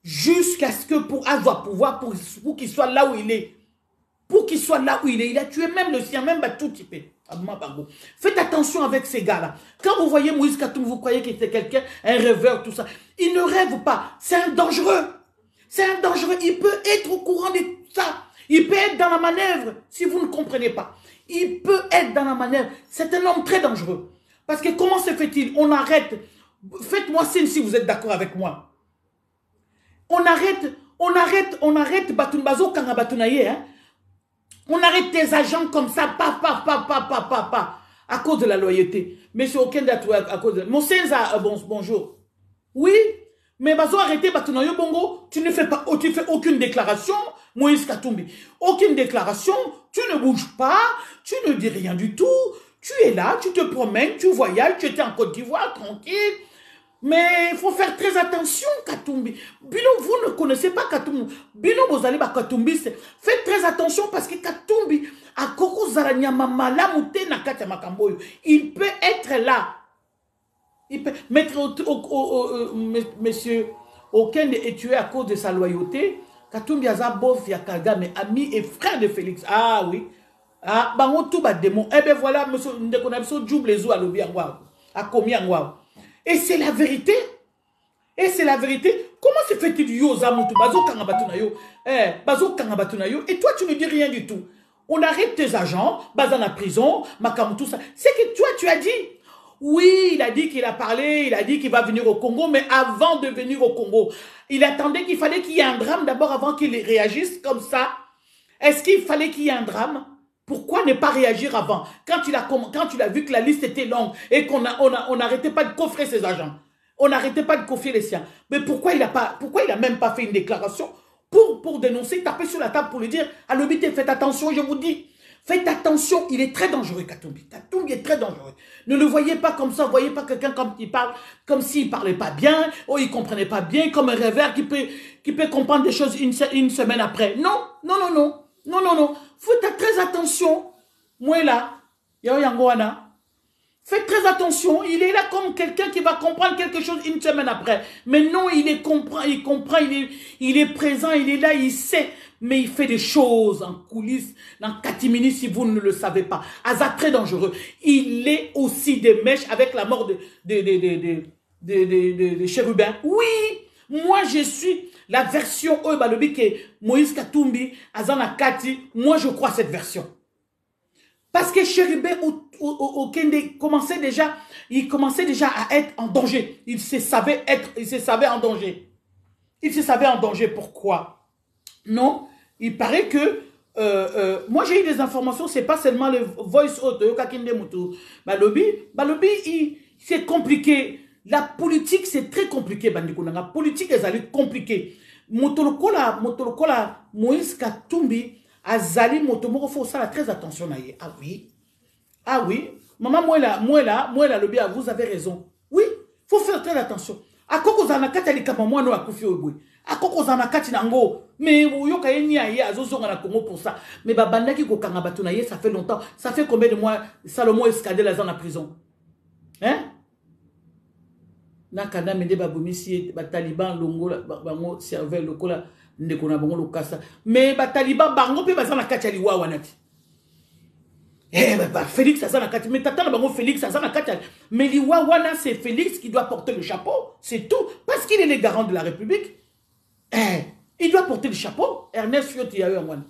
jusqu'à ce que pour avoir pouvoir, pour qu'il soit là où il est. Pour qu'il soit là où il est. Il a tué même le sien, même tout type. Faites attention avec ces gars-là. Quand vous voyez Moïse Katumbi, vous croyez qu'il était quelqu'un, un rêveur, tout ça. Il ne rêve pas. C'est un dangereux. C'est un dangereux. Il peut être au courant de ça. Il peut être dans la manœuvre, si vous ne comprenez pas. Il peut être dans la manœuvre. C'est un homme très dangereux. Parce que comment se fait-il? On arrête. Faites-moi signe si vous êtes d'accord avec moi. On arrête Batunbazo Kangabatunaye, hein. On arrête tes agents comme ça, à cause de la loyauté. Monsieur Okenda, à cause de... Monsenza, bonjour. Oui, mais Bazo arrêtez Batunayo Bongo, tu ne fais aucune déclaration, Moïse Katumbi. Aucune déclaration, tu ne bouges pas, tu ne dis rien du tout, tu es là, tu te promènes, tu voyages, tu étais en Côte d'Ivoire, tranquille. Mais il faut faire très attention, Katumbi. Bino, vous ne connaissez pas Katumbi. Bino, vous allez à Katumbi. Faites très attention parce que Katumbi, à Koko Zaranyama Malamute Nakata Makamboyo, il peut être là. Il peut mettre monsieur Okende est tué à cause de sa loyauté. Katumbi Azabof Yakagame, ami et frère de Félix. Ah oui. Ah, bango tout bas démon. Eh bien voilà, monsieur Ndekonabiso Djoub les eaux à l'obi angwa. À combien angwa. Et c'est la vérité. Et c'est la vérité. Comment se fait-il yo zamutu bazo kangabatunayo? Bazo kangabatunayo. Et toi tu ne dis rien du tout. On arrête tes agents, bas en prison, makam tout ça. C'est que toi tu as dit. Oui, il a dit qu'il a parlé, il a dit qu'il va venir au Congo, mais avant de venir au Congo, il attendait qu'il fallait qu'il y ait un drame d'abord avant qu'il réagisse comme ça. Est-ce qu'il fallait qu'il y ait un drame? Pourquoi ne pas réagir avant? Quand il a vu que la liste était longue et qu'on n'arrêtait pas de coffrer ses agents. On n'arrêtait pas de confier les siens. Mais pourquoi il a même pas fait une déclaration pour dénoncer, taper sur la table pour lui dire, à l'obité, faites attention, je vous dis. Faites attention, il est très dangereux, Katumbi. Katumbi est très dangereux. Ne le voyez pas comme ça, voyez pas quelqu'un comme s'il parlait pas bien, ou il comprenait pas bien, comme un rêveur qui peut comprendre des choses une semaine après. Non, non, non, non. Non, non, non. Faites très attention. Moi là, faites très attention. Il est là comme quelqu'un qui va comprendre quelque chose une semaine après. Mais non, il comprend, il est présent, il est là, il sait. Mais il fait des choses en coulisses, dans catimini si vous ne le savez pas. Hasard très dangereux. Il est aussi des mèches avec la mort de chérubins. Oui, moi je suis la version que Moïse Katumbi, Azana Kati, moi je crois cette version. Parce que Chérubin au Kende commençait déjà à être en danger. Il se savait en danger. Il se savait en danger. Pourquoi? Non, il paraît que moi j'ai eu des informations, c'est pas seulement le voice out Balobi, c'est compliqué. La politique, c'est très compliqué, Bandikou. La politique, elle est compliquée. Motolokola, Moïse Katumbi, Azali, Motomoko, faut ça, très attention. Ah oui. Ah oui. Maman, moi là, le bien, vous avez raison. Oui, faut faire très attention. A koko zanakati alikama moi no akufi obwe. A koko zanakati nango. Mais yoka yeni aye azozonga na Congo pour ça. Mais babandaki ko kanga batunaye, ça fait longtemps. Ça fait combien de mois Salomon Escadé la en prison? Hein? Nakanda mende babomisi ba taliban longo bango serveur lokola ndeko na bango lokasa mais ba taliban bango pe bazana kati ali wa wanati Eh, bah, Félix Azanakati, mais t'attends là Félix Azanakati. Mais l'Iwawana, c'est Félix qui doit porter le chapeau. C'est tout. Parce qu'il est le garant de la République. Eh, il doit porter le chapeau. Ernest Fioti a eu un one.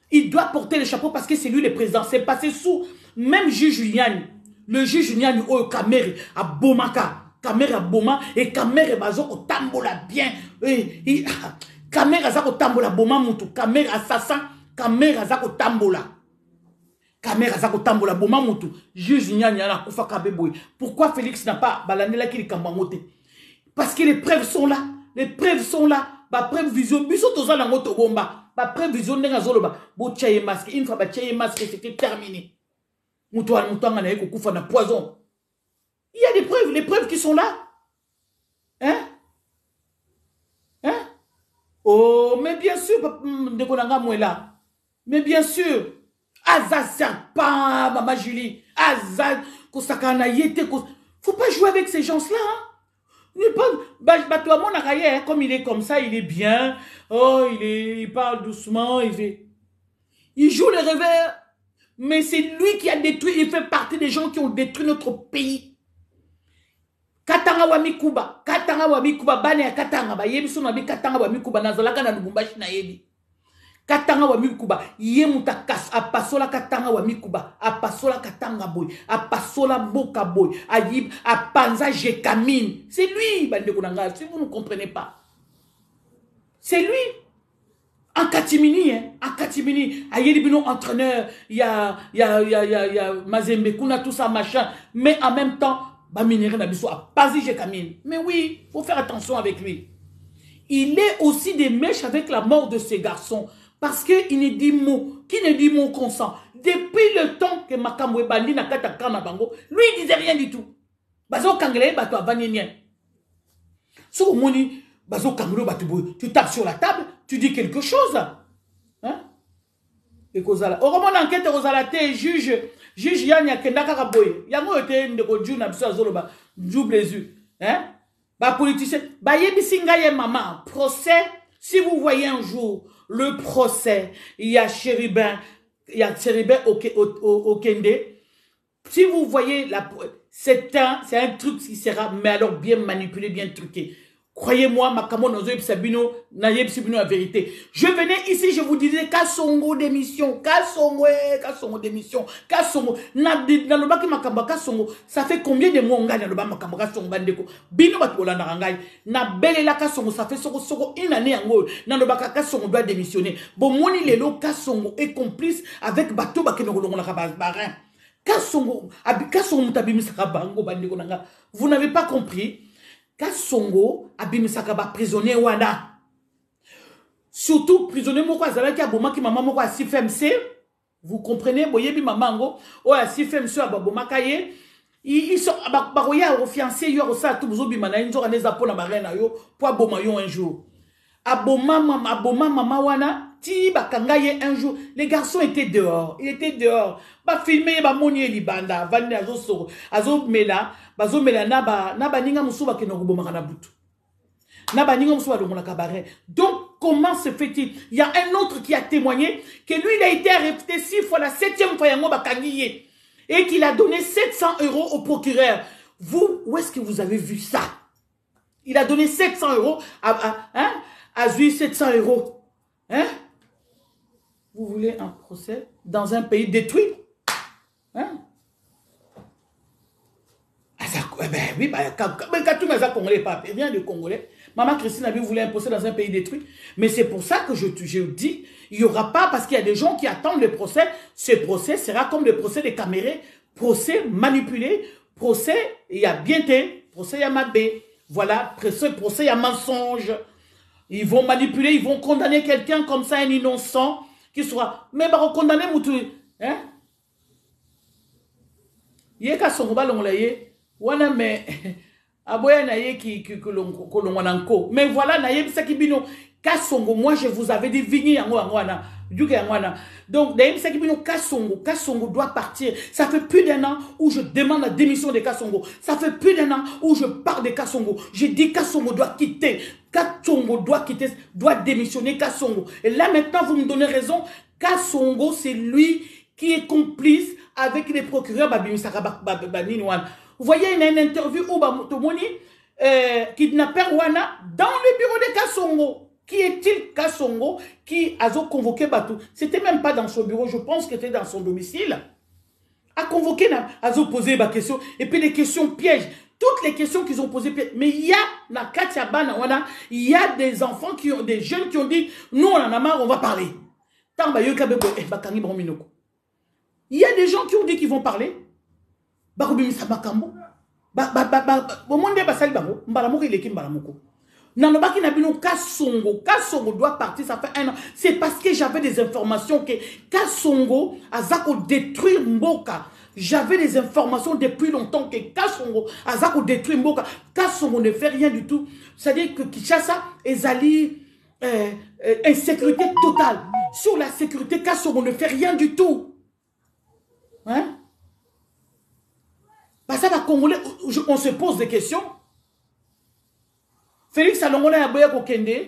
Il doit porter le chapeau parce que c'est lui le président. C'est passé sous. Même juge Julian. Le juge Julian, oh, Kamere, à Bomaka. Kamere à Boma. Et Kamere, bazo, au tambola bien. Kamere, azako tambola, Boma, Moutou. Kamere, assassin. Kamere, azako tambola. Kamera Zako Tambola Boma Moutou, juge Nyanyana Koufa Kabeboy. Pourquoi Félix n'a pas balanela qui kambamote? Parce que les preuves sont là. Les preuves sont là. Ba preuve vision. Biso toza na moto bomba. Ba preuve vision nenga zoloba. Bo tchaye masque. Une fois ba tchaye masque, c'était terminé. Moutoua Moutouanga na yeko koufa na poison. Il y a des preuves. Les preuves qui sont là. Hein? Hein? Oh, mais bien sûr, Ndekonanga Mouela. Mais bien sûr. Aza serpent, maman Julie. Aza, Kosakana Yete. Faut pas jouer avec ces gens-là. Hein? Comme il est comme ça, il est bien. Oh, il parle doucement. Il joue le revers. Mais c'est lui qui a détruit. Il fait partie des gens qui ont détruit notre pays. Katanga Wami Kuba. Katanga Wami Kuba. Bane Katanga. Ba yebi sona bi Katanga Wami Kuba. Nazalaka na Lubumbashi na yebi. Katanga wa mikuba yemuta kas apasola katanga wa mikuba apasola katanga boy apasola boka boy ayib apanza jekamine. C'est lui bande konanga, si vous ne comprenez pas. C'est lui. En Katimini, hein, en Katimini, ayeli bino entraîneur, il y a Mazembe Kuna tout ça machin, mais en même temps ba minere na biso apazi jekamine. Mais oui, faut faire attention avec lui. Il est aussi des mèches avec la mort de ces garçons. Parce qu'il ne dit mot, qui ne dit mot consent. Depuis le temps que Makamwe Bandi n'a kata kana bango, lui il disait rien du tout. Bazo Kangele, bato abanyenien. So moni, Bazo Kangelo, tu tapes sur la table, tu dis quelque chose. Hein? Et Kozala. Au moment d'enquête, Kozala, juge Yann Yakendaka Raboye. Yango était ndeko Djou na biso azoloba, Djou Blézu. Hein? Ba politicien, ba yebisinga ye maman, procès, si vous voyez un jour le procès, il y a Chéribin Okende. Si vous voyez, c'est un truc qui sera, mais alors bien manipulé, bien truqué. Croyez-moi, Makamo Nozo Sabino, Nayeb Sibino la vérité. Je venais ici, je vous disais, Kassongo démission, Kassongo démission, Kassongo. Nalobaki Makamba Kassongo, ça fait combien de mois on gagne Naloba Makamba Kassongo Bandeko? Bino Batola Narangai, na Belela Kassongo, ça fait soko une année en gros. Nalobaka Kassongo doit démissionner. Bon, Moni Lelo Kassongo est complice avec Bato Bakeno la Kabaz Barin. Kassongo, Kassongo Mutabimisaka Bango Bandeko Nanga. Vous n'avez pas compris? Kassongo abimisaka ba prisonnier wana. Surtout prisonnier moko azalaki aboma ki maman moko asi FMC. Vous comprenez boyebi mamango o asi FMC aboma kaye. Ils sont baroya au fiancé yo ça tout bozo bimana nzo kaneza pona barena yo po aboma yo un jour. Aboma mama wana ti bakanga ye un jour. Les garçons étaient dehors, ils étaient dehors. Ba filmer ba moni libanda vandi azo mela bazo mela naba ninga musuba ke no kuboma na butu. Naba ninga musuba do mona cabaret. Donc comment se fait-il? Il y a un autre qui a témoigné que lui il a été arrêté 6 fois, la 7e fois yango bakangiye et qu'il a donné 700 € au procureur. Vous, où est-ce que vous avez vu ça? Il a donné 700 € à Zui 700 €. Hein? Vous voulez un procès dans un pays détruit? Hein? Ben oui, quand tout les Congolais, pas rien de Congolais. Maman Christine avait voulu un procès dans un pays détruit. Mais c'est pour ça que je dis, il n'y aura pas, parce qu'il y a des gens qui attendent le procès. Ce procès sera comme le procès des Camérés. Procès manipulé, procès, il y a bienté, procès, il y a mabé. Voilà, procès, il y a mensonge. Ils vont manipuler, ils vont condamner quelqu'un comme ça, un innocent, qui sera... Mais bah, condamner Moutou. Hein? Yeka Songoba Longolaye. Wana me aboya na ye ki kolongwa na nko. Mais voilà na ye bisaki bino Kassongo, moi je vous avais dit vini yango wana duke wana. Donc na ye bisaki bino Kassongo doit partir. Ça fait plus d'1 an où je demande la démission de Kassongo. Ça fait plus d'1 an où je parle de Kassongo. Je dis Kassongo doit quitter. Kassongo doit quitter, doit démissionner Kassongo. Et là maintenant vous me donnez raison. Kassongo c'est lui qui est complice avec les procureurs. Vous voyez, il y a une interview où Tomoni, kidnappeur Wana, dans le bureau de Kassongo. Qui est-il Kassongo qui a convoqué Batou? C'était même pas dans son bureau, je pense que c'était dans son domicile. A convoqué, a posé des questions. Et puis les questions pièges. Toutes les questions qu'ils ont posées pièges. Mais il y a, il y a des enfants, des jeunes qui ont dit, nous on en a marre, on va parler. Il y a des gens qui ont dit qu'ils vont parler. Nanobaki Nabino Kassongo doit partir, ça fait 1 an. C'est parce que j'avais des informations que Kassongo a zako détruire Mboka. J'avais des informations depuis longtemps que Kassongo a zako détruire Mboka. Kassongo ne fait rien du tout. C'est-à-dire que Kinshasa est allé insécurité totale. Sur la sécurité, Kassongo ne fait rien du tout. Hein? Parce que Congolais, on se pose des questions. Félix Alongola Aboya Kokende,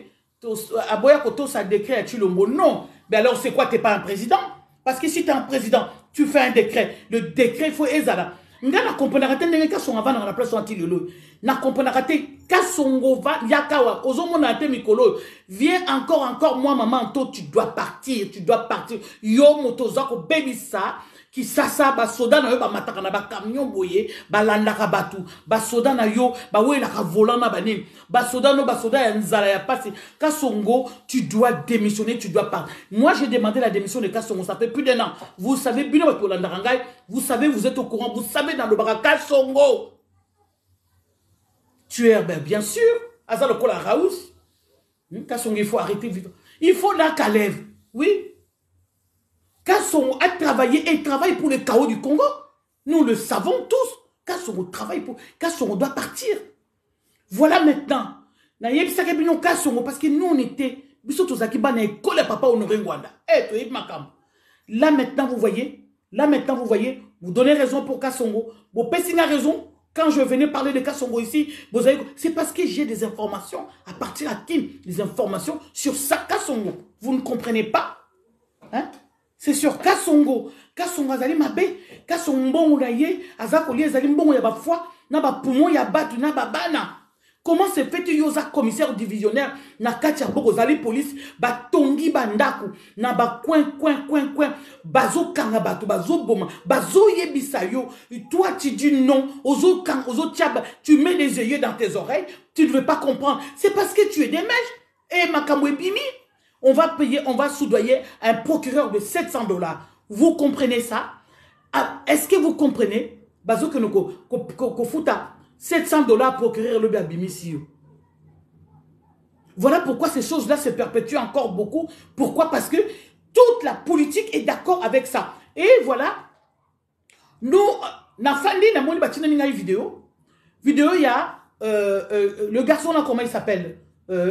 Aboya Koto, ça décret à Chilombo. Non. Mais alors, c'est quoi? Tu n'es pas un président? Parce que si tu es un président, tu fais un décret. Le décret, il faut Ezala. Nga na komponarate ndenge Kassongo va dans la place anti lolo. Na komponarate Kassongo va yakawa. Ozomo na te mikolo. Viens encore, moi, maman, toi, tu dois partir. Yo motozako baby ça. Qui sasa ba soda na yo ba mataka na ba camion boye ba landaka batu ba soda na yo ba wela ka volant na banini ba soda ya nzala ya passe. Kassongo, tu dois démissionner, tu dois partir. Moi j'ai demandé la démission de Kassongo, ça fait plus d'1 an. Vous savez bino ba landaka ngai, vous savez, vous êtes au courant, vous savez dans le bara Kassongo. Tueur, ben bien sûr, Azal Kola Raous. Kassongo, il faut arrêter vivre. Il faut la calève. Oui. Kassongo a travaillé et travaille pour le chaos du Congo. Nous le savons tous. Kassongo travaille pour... Kassongo doit partir. Voilà maintenant. Parce que nous on était... Là maintenant vous voyez. Vous donnez raison pour Kassongo. Vous pèsez la raison. Quand je venais parler de Kassongo ici, c'est parce que j'ai des informations. À partir à qui? Des informations sur ça Kassongo. Vous ne comprenez pas? Hein? C'est sur Kassongo. Kassongo azali mabe. Kassongo oulaye. Azakoli azali mbongo ya ba foi. Na ba poumon ya batu na ba bana. Comment se fait-il yoza commissaire divisionnaire na katia boko zali police ba tongi bandaku na ba coin. Bazo kanga batu bazo boma bazo yebisa yo. Toi tu dis non. Ozo kang ozo tiaba. Tu mets les yeux dans tes oreilles. Tu ne veux pas comprendre. C'est parce que tu es des mèches. Et makamwe bimi. On va payer, on va soudoyer un procureur de 700 $. Vous comprenez ça? Est-ce que vous comprenez? Bazo que nous fouta 700 $ procureur le Bimisio. Voilà pourquoi ces choses-là se perpétuent encore beaucoup. Pourquoi? Parce que toute la politique est d'accord avec ça. Et voilà. Nous, na fandi na moni batina ninga vidéo. Vidéo, il y a le garçon là, comment il s'appelle?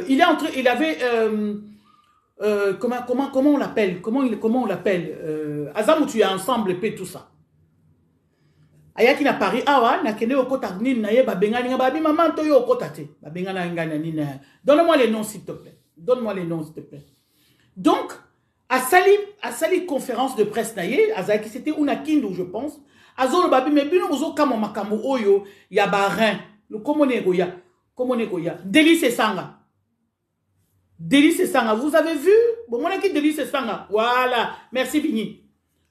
Il avait comment on l'appelle? Comment on l'appelle? Azam où tu es ensemble et tout ça. Ayaki na Paris, awa, na kene okota nini na ye babengani nga babi maman to yo okota te. Babengana ngana nini. Donne-moi les noms s'il te plaît. Donne-moi les noms s'il te plaît. Donc, à Sali conférence de presse na ye, Azaki c'était una kindu je pense. Azolo babi mais bino ozo kamo makambo oyo ya barin. Le komone goya. Délice Sanga. Délice Sanga, vous avez vu? Bon, mon qui Délice Sanga. Voilà. Merci, Vini.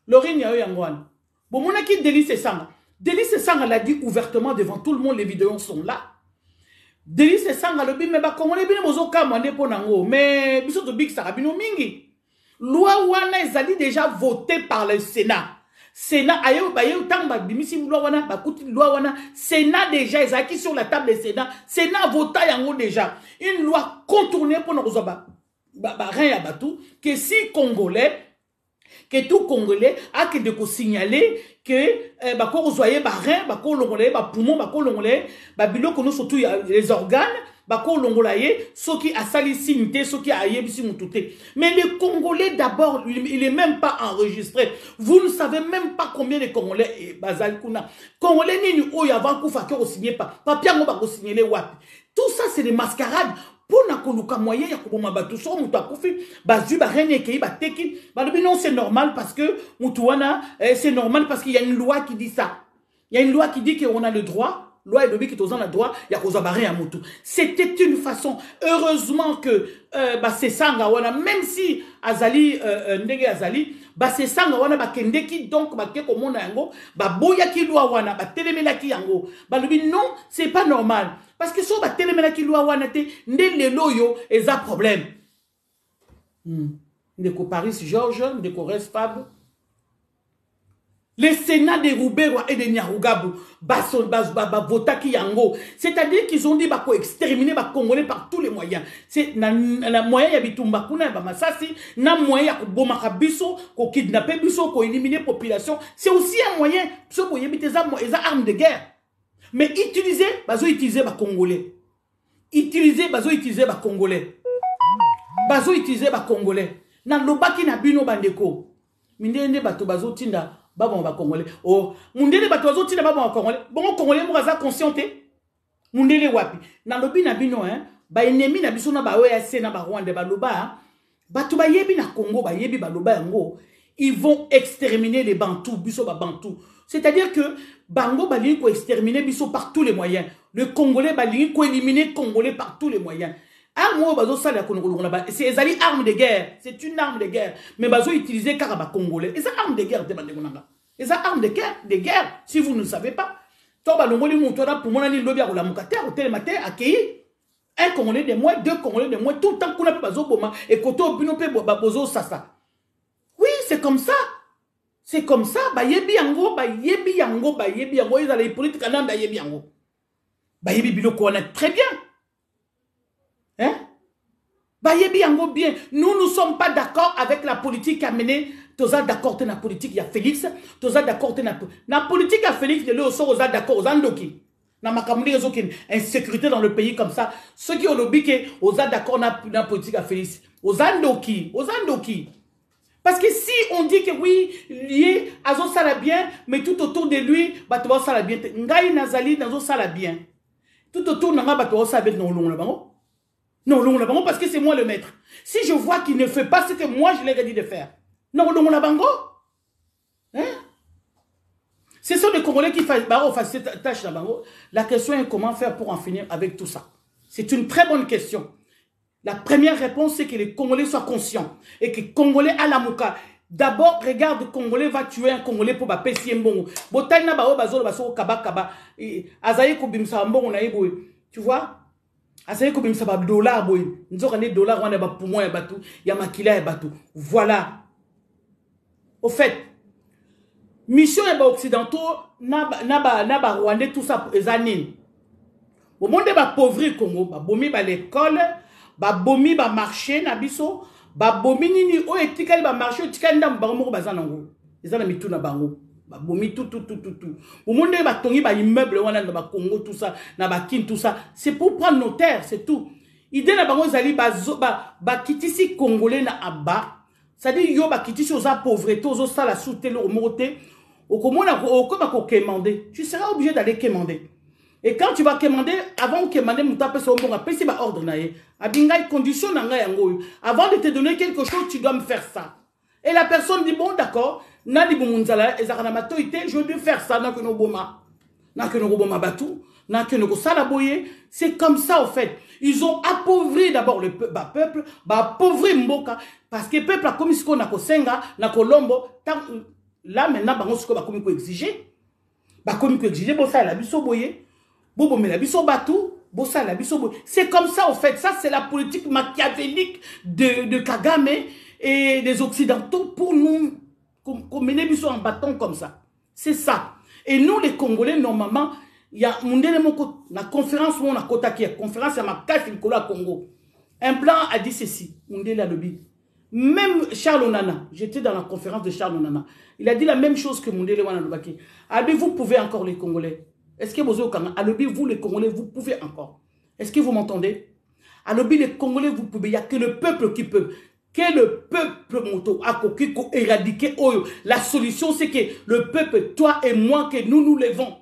Laurine Yao Yangwan. Bon, mon qui Délice Sanga. Délice Sanga l'a dit ouvertement devant tout le monde, les vidéos sont là. Délice Sanga, le bim, mais bah, comment les bim, bozo kamane ponango. Mais, biso to big sarabino mingi. Loi wana, ils ont déjà voté par le Sénat. Sénat, ayo, ba yo, tamba, bimisi, loi wana, ba kuti, loi wana. Sénat déjà, ils ont acquis sur la table des Sénat. Sénat vota yango déjà. Une loi contournée pour nous rien à batou. Que si Congolais, que tout Congolais a que de signaler que, bah, quand vous voyez, bah, rien, bah, quand l'ongolais, bah, poumon, bah, quand l'ongolais, bah, bilo, que nous, surtout, les organes, bah, quand l'ongolais, ceux qui a salicinité, ceux qui a yébisi moutouté. Mais les Congolais, d'abord, il est même pas enregistré. Vous ne savez même pas combien de Congolais, Bazal Kuna. Congolais, ni ou avant qu'on fasse signer pas. Papier, on va signaler, wapi. Tout ça, c'est des mascarades Pour na koluka moyen ya koboma batu so mutu akufi bazu ba rene ke ba teki ba non c'est normal parce que mutu wana c'est normal parce qu'il y a une loi qui dit ça. Il y a une loi qui dit qu'on a le droit. Loi et qui ont le droit, il y a cause barrer à mutu. C'était une façon. Heureusement que c'est sanga wana même si azali ndenge azali c'est sanga wana ba kende ki donc ba ke komona yango ba boya ki loi wana ba telemela ki yango ba lobi non c'est pas normal parce que so ba telemela ki loi wana te nde lelo yo eza problème. Ndeko Paris Georges ndeko Respable. Le Sénat de Roubaix et de Nyarugabo, votaki yango. C'est-à-dire qu'ils ont dit bah exterminer les Congolais par tous les moyens. C'est na moyen ya bitumba kuna ba masasi, na moyen ya bomaka biso, ko kidnapper biso, ko éliminer population. C'est aussi un moyen. So boye biteza armes de guerre. Mais utiliser utiliser ba Congolais. Utiliser ba Congolais. Utiliser ba Congolais. Na lobaki na bino bandeko. Mindende bato tinda. Babon ba Congolais. Oh, mundele batozo tina babon ba Congolais. Bon Congolais mo za conscienté. Mundele wapi. Na lobi na bino ba ennemi na biso na ba OAC na ba Rwanda ba loba. Bato ba yebi na Congo ba yebi ba loba yango. Ils vont exterminer les Bantous, biso ba Bantous. C'est-à-dire que Bango ba li ko exterminer biso par tous les moyens. Le Congolais ba li ko éliminer Congolais par tous les moyens. C'est une arme de guerre. C'est une arme de guerre. Mais bazo utiliser Karaba Congolais. Et c'est arme de guerre. Et c'est arme de guerre. Si vous ne savez pas. Toba longoli moutoura pour mon ami lobby à la moukater au télématin accueilli. Un Congolais de moi, deux Congolais de moi, tout le temps qu'on a pu bazo boma et koto binope bozo sasa. Oui, c'est comme ça. C'est comme ça. Ba yebi yango. Ils ont les politiques à ba yebi yango. Ba yebi bilo qu'on est très bien. Hein? Bayebi yango bien. Nous ne sommes pas d'accord avec la politique à mener. Toza d'accord avec la politique, il y a Félix. Toza d'accord avec la politique à Félix, il y a d'accord aux Andoki. Na makamuli les autres insécurité dans le pays comme ça. Ceux qui ont lobby que aux d'accord avec la politique à Félix. Aux Andoki. Parce que si on dit que oui, lié à son salaire bien, mais tout autour de lui, bah tu vas salaire bien. Ngai nazali nazo salaire bien. Tout autour nanga bah tu vas salaire bien non long là-bas. Non, non, non, parce que c'est moi le maître. Si je vois qu'il ne fait pas ce que moi je l'ai dit de faire. Non, non, la bango. Hein? Ce sont les Congolais qui font cette tâche la bango. La question est comment faire pour en finir avec tout ça. C'est une très bonne question. La première réponse, c'est que les Congolais soient conscients. Et que les Congolais à la mouka. D'abord, regarde, le Congolais va tuer un Congolais pour ba pesi mbongo. Botaina ba bazo baso kaba. Azaye kubimsa mbongo na ibo. Tu vois? Asaye ko bimisa ba dollar boy nzoka ne dollar wana ba poumon ya batu ya makila ya batu. Voilà. Au fait, mission ya ba occidentaux na ba rwandais tout ça ezanine. Au monde ba pauvre Congo ba bomi ba l'école, ba bomi ba marché na biso, ba bomi nini o etikali ba marché etikali ndam ba moko bazana ngo. Ezana mitu na bango. Bomi tout. Au monde ba tongi ba immeuble wana na ba Congo tout ça, na ba kin tout ça, c'est pour prendre nos terres, c'est tout. Idée na bango zali ba kitisi congolais na aba. Ça dit yo ba kitisi oza pauvreté, ozo sala souté le moté. Au komona au comme ko quémander. Tu seras obligé d'aller quémander. Et quand tu vas quémander, avant de quémander, tu peux se faire un peu ordre. Abinga condition na nga yango. Avant de te donner quelque chose, tu dois me faire ça. Et la personne dit bon d'accord. Je dois faire ça. C'est comme ça, en fait. Ils ont appauvri d'abord le peuple, appauvri Mboka, parce que le peuple a commis ce qu'on a Kosenga, na Colombo. Là, maintenant, on a commis quoi exiger. C'est comme ça, en fait. Ça, c'est la politique machiavélique de Kagame et des Occidentaux pour nous. Qu'on mène en bâton comme ça. C'est ça. Et nous, les Congolais, normalement, il y a la conférence où on a Kotaki, la conférence à ma casse, Nicolas Congo. Un blanc a dit ceci. Même Charles Onana, j'étais dans la conférence de Charles Onana. Il a dit la même chose que Mundele Wana Lubaki. Albi, vous pouvez encore, les Congolais. Est-ce que vous Albi, vous, les Congolais, vous pouvez encore. Est-ce que vous m'entendez? Albi, les Congolais, vous pouvez. Il n'y a que le peuple qui peut. Que le peuple moto a éradiqué. La solution, c'est que le peuple, toi et moi, que nous nous levons.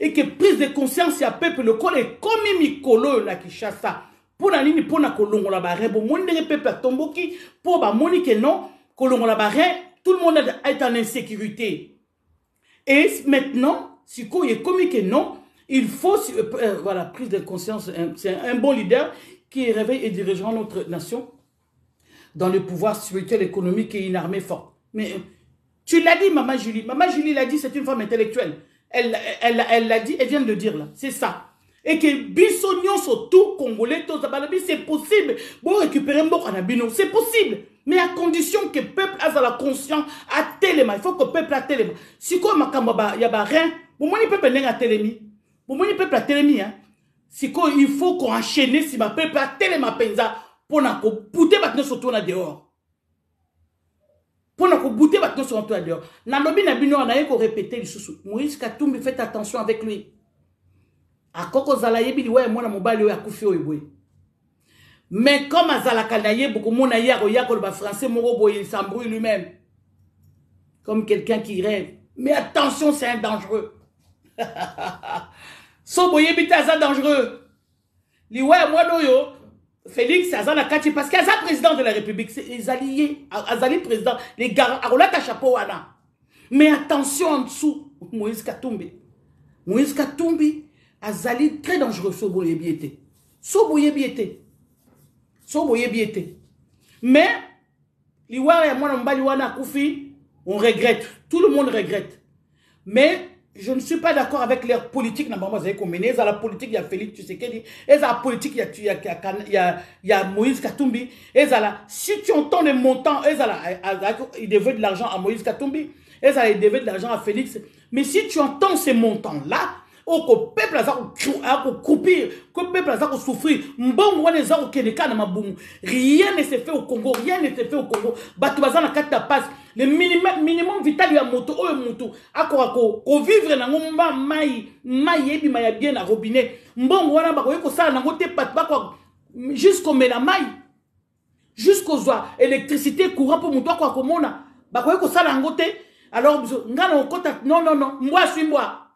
Et que prise de conscience, il y a peuple, le corps est comme Mikolo, la Kishasa. Pour la ligne, pour la kolongola barre, bon, mon peuple tomboki, pour ba moni que non, kolongola barre, tout le monde est en insécurité. Et maintenant, si il est commis que non, il faut, voilà, prise de conscience, c'est un bon leader qui réveille et dirigera notre nation dans le pouvoir spirituel, économique et une armée forte. Mais tu l'as dit, Maman Julie. Maman Julie l'a dit, c'est une femme intellectuelle. Elle l'a dit, elle vient de le dire là. C'est ça. Et que Bissonion sur tout Congolais, c'est possible. Bon, récupérer Mbokana, c'est possible. Mais à condition que le peuple a la conscience à téléma. Il faut que le peuple a téléma. Si quoi, il y a rien. Bon, moi, le peuple n'est pas télémi. Bon, moi, le peuple a télémi. Si quoi, il faut qu'on enchaîne si ma peuple a téléma penza pour n'a qu'on bouter maintenant sur tout là dehors. Pour n'a qu'on bouter maintenant sur tout là dehors. Nalobi Nabino, on a eu qu'on répéter le sous. Moïse Katumbi, faites attention avec lui. A koko zala yebi ouais moi na mobali oya kufi oyeboy. Mais comme azala kanaye beaucoup mon aya ko ba français moko boy il s'embrouille lui-même. Comme quelqu'un qui rêve. Mais attention, c'est un dangereux. So boye bita ça dangereux. Li ouais moi doyo Félix azala kati parce qu'il est président de la République, c'est les alliés, azali président, les gars arola ta chapeau wana. Mais attention en dessous, Moïse Katumbi. Moïse Katumbi azali très dangereux soboye biété. Soboye biété. Soboye biété. Mais liwa ya mwana mbali wana kufi, on regrette. Tout le monde regrette. Mais je ne suis pas d'accord avec leur politique. Il y a la politique, il y a Félix Tshisekedi. Il y a la politique, il y a Moïse Katumbi. Si tu entends les montants, il devait de l'argent à Moïse Katumbi. Il devait de l'argent à Félix. Mais si tu entends ces montants-là, que le peuple a coupé, que le peuple a souffrir, rien ne s'est fait au Congo, rien ne s'est fait au Congo. Le minimum vital ya moto, ko vivre na ngomba mai yebi maya bien na robinet. Mbongo wana bako yeko sala na ngote pat bako jusqu'au mena mai. Jusqu'au zoa électricité courant pour moto kwa komona. Bako yeko sala ngote. Alors ngana okota non, mbwa suis mbwa.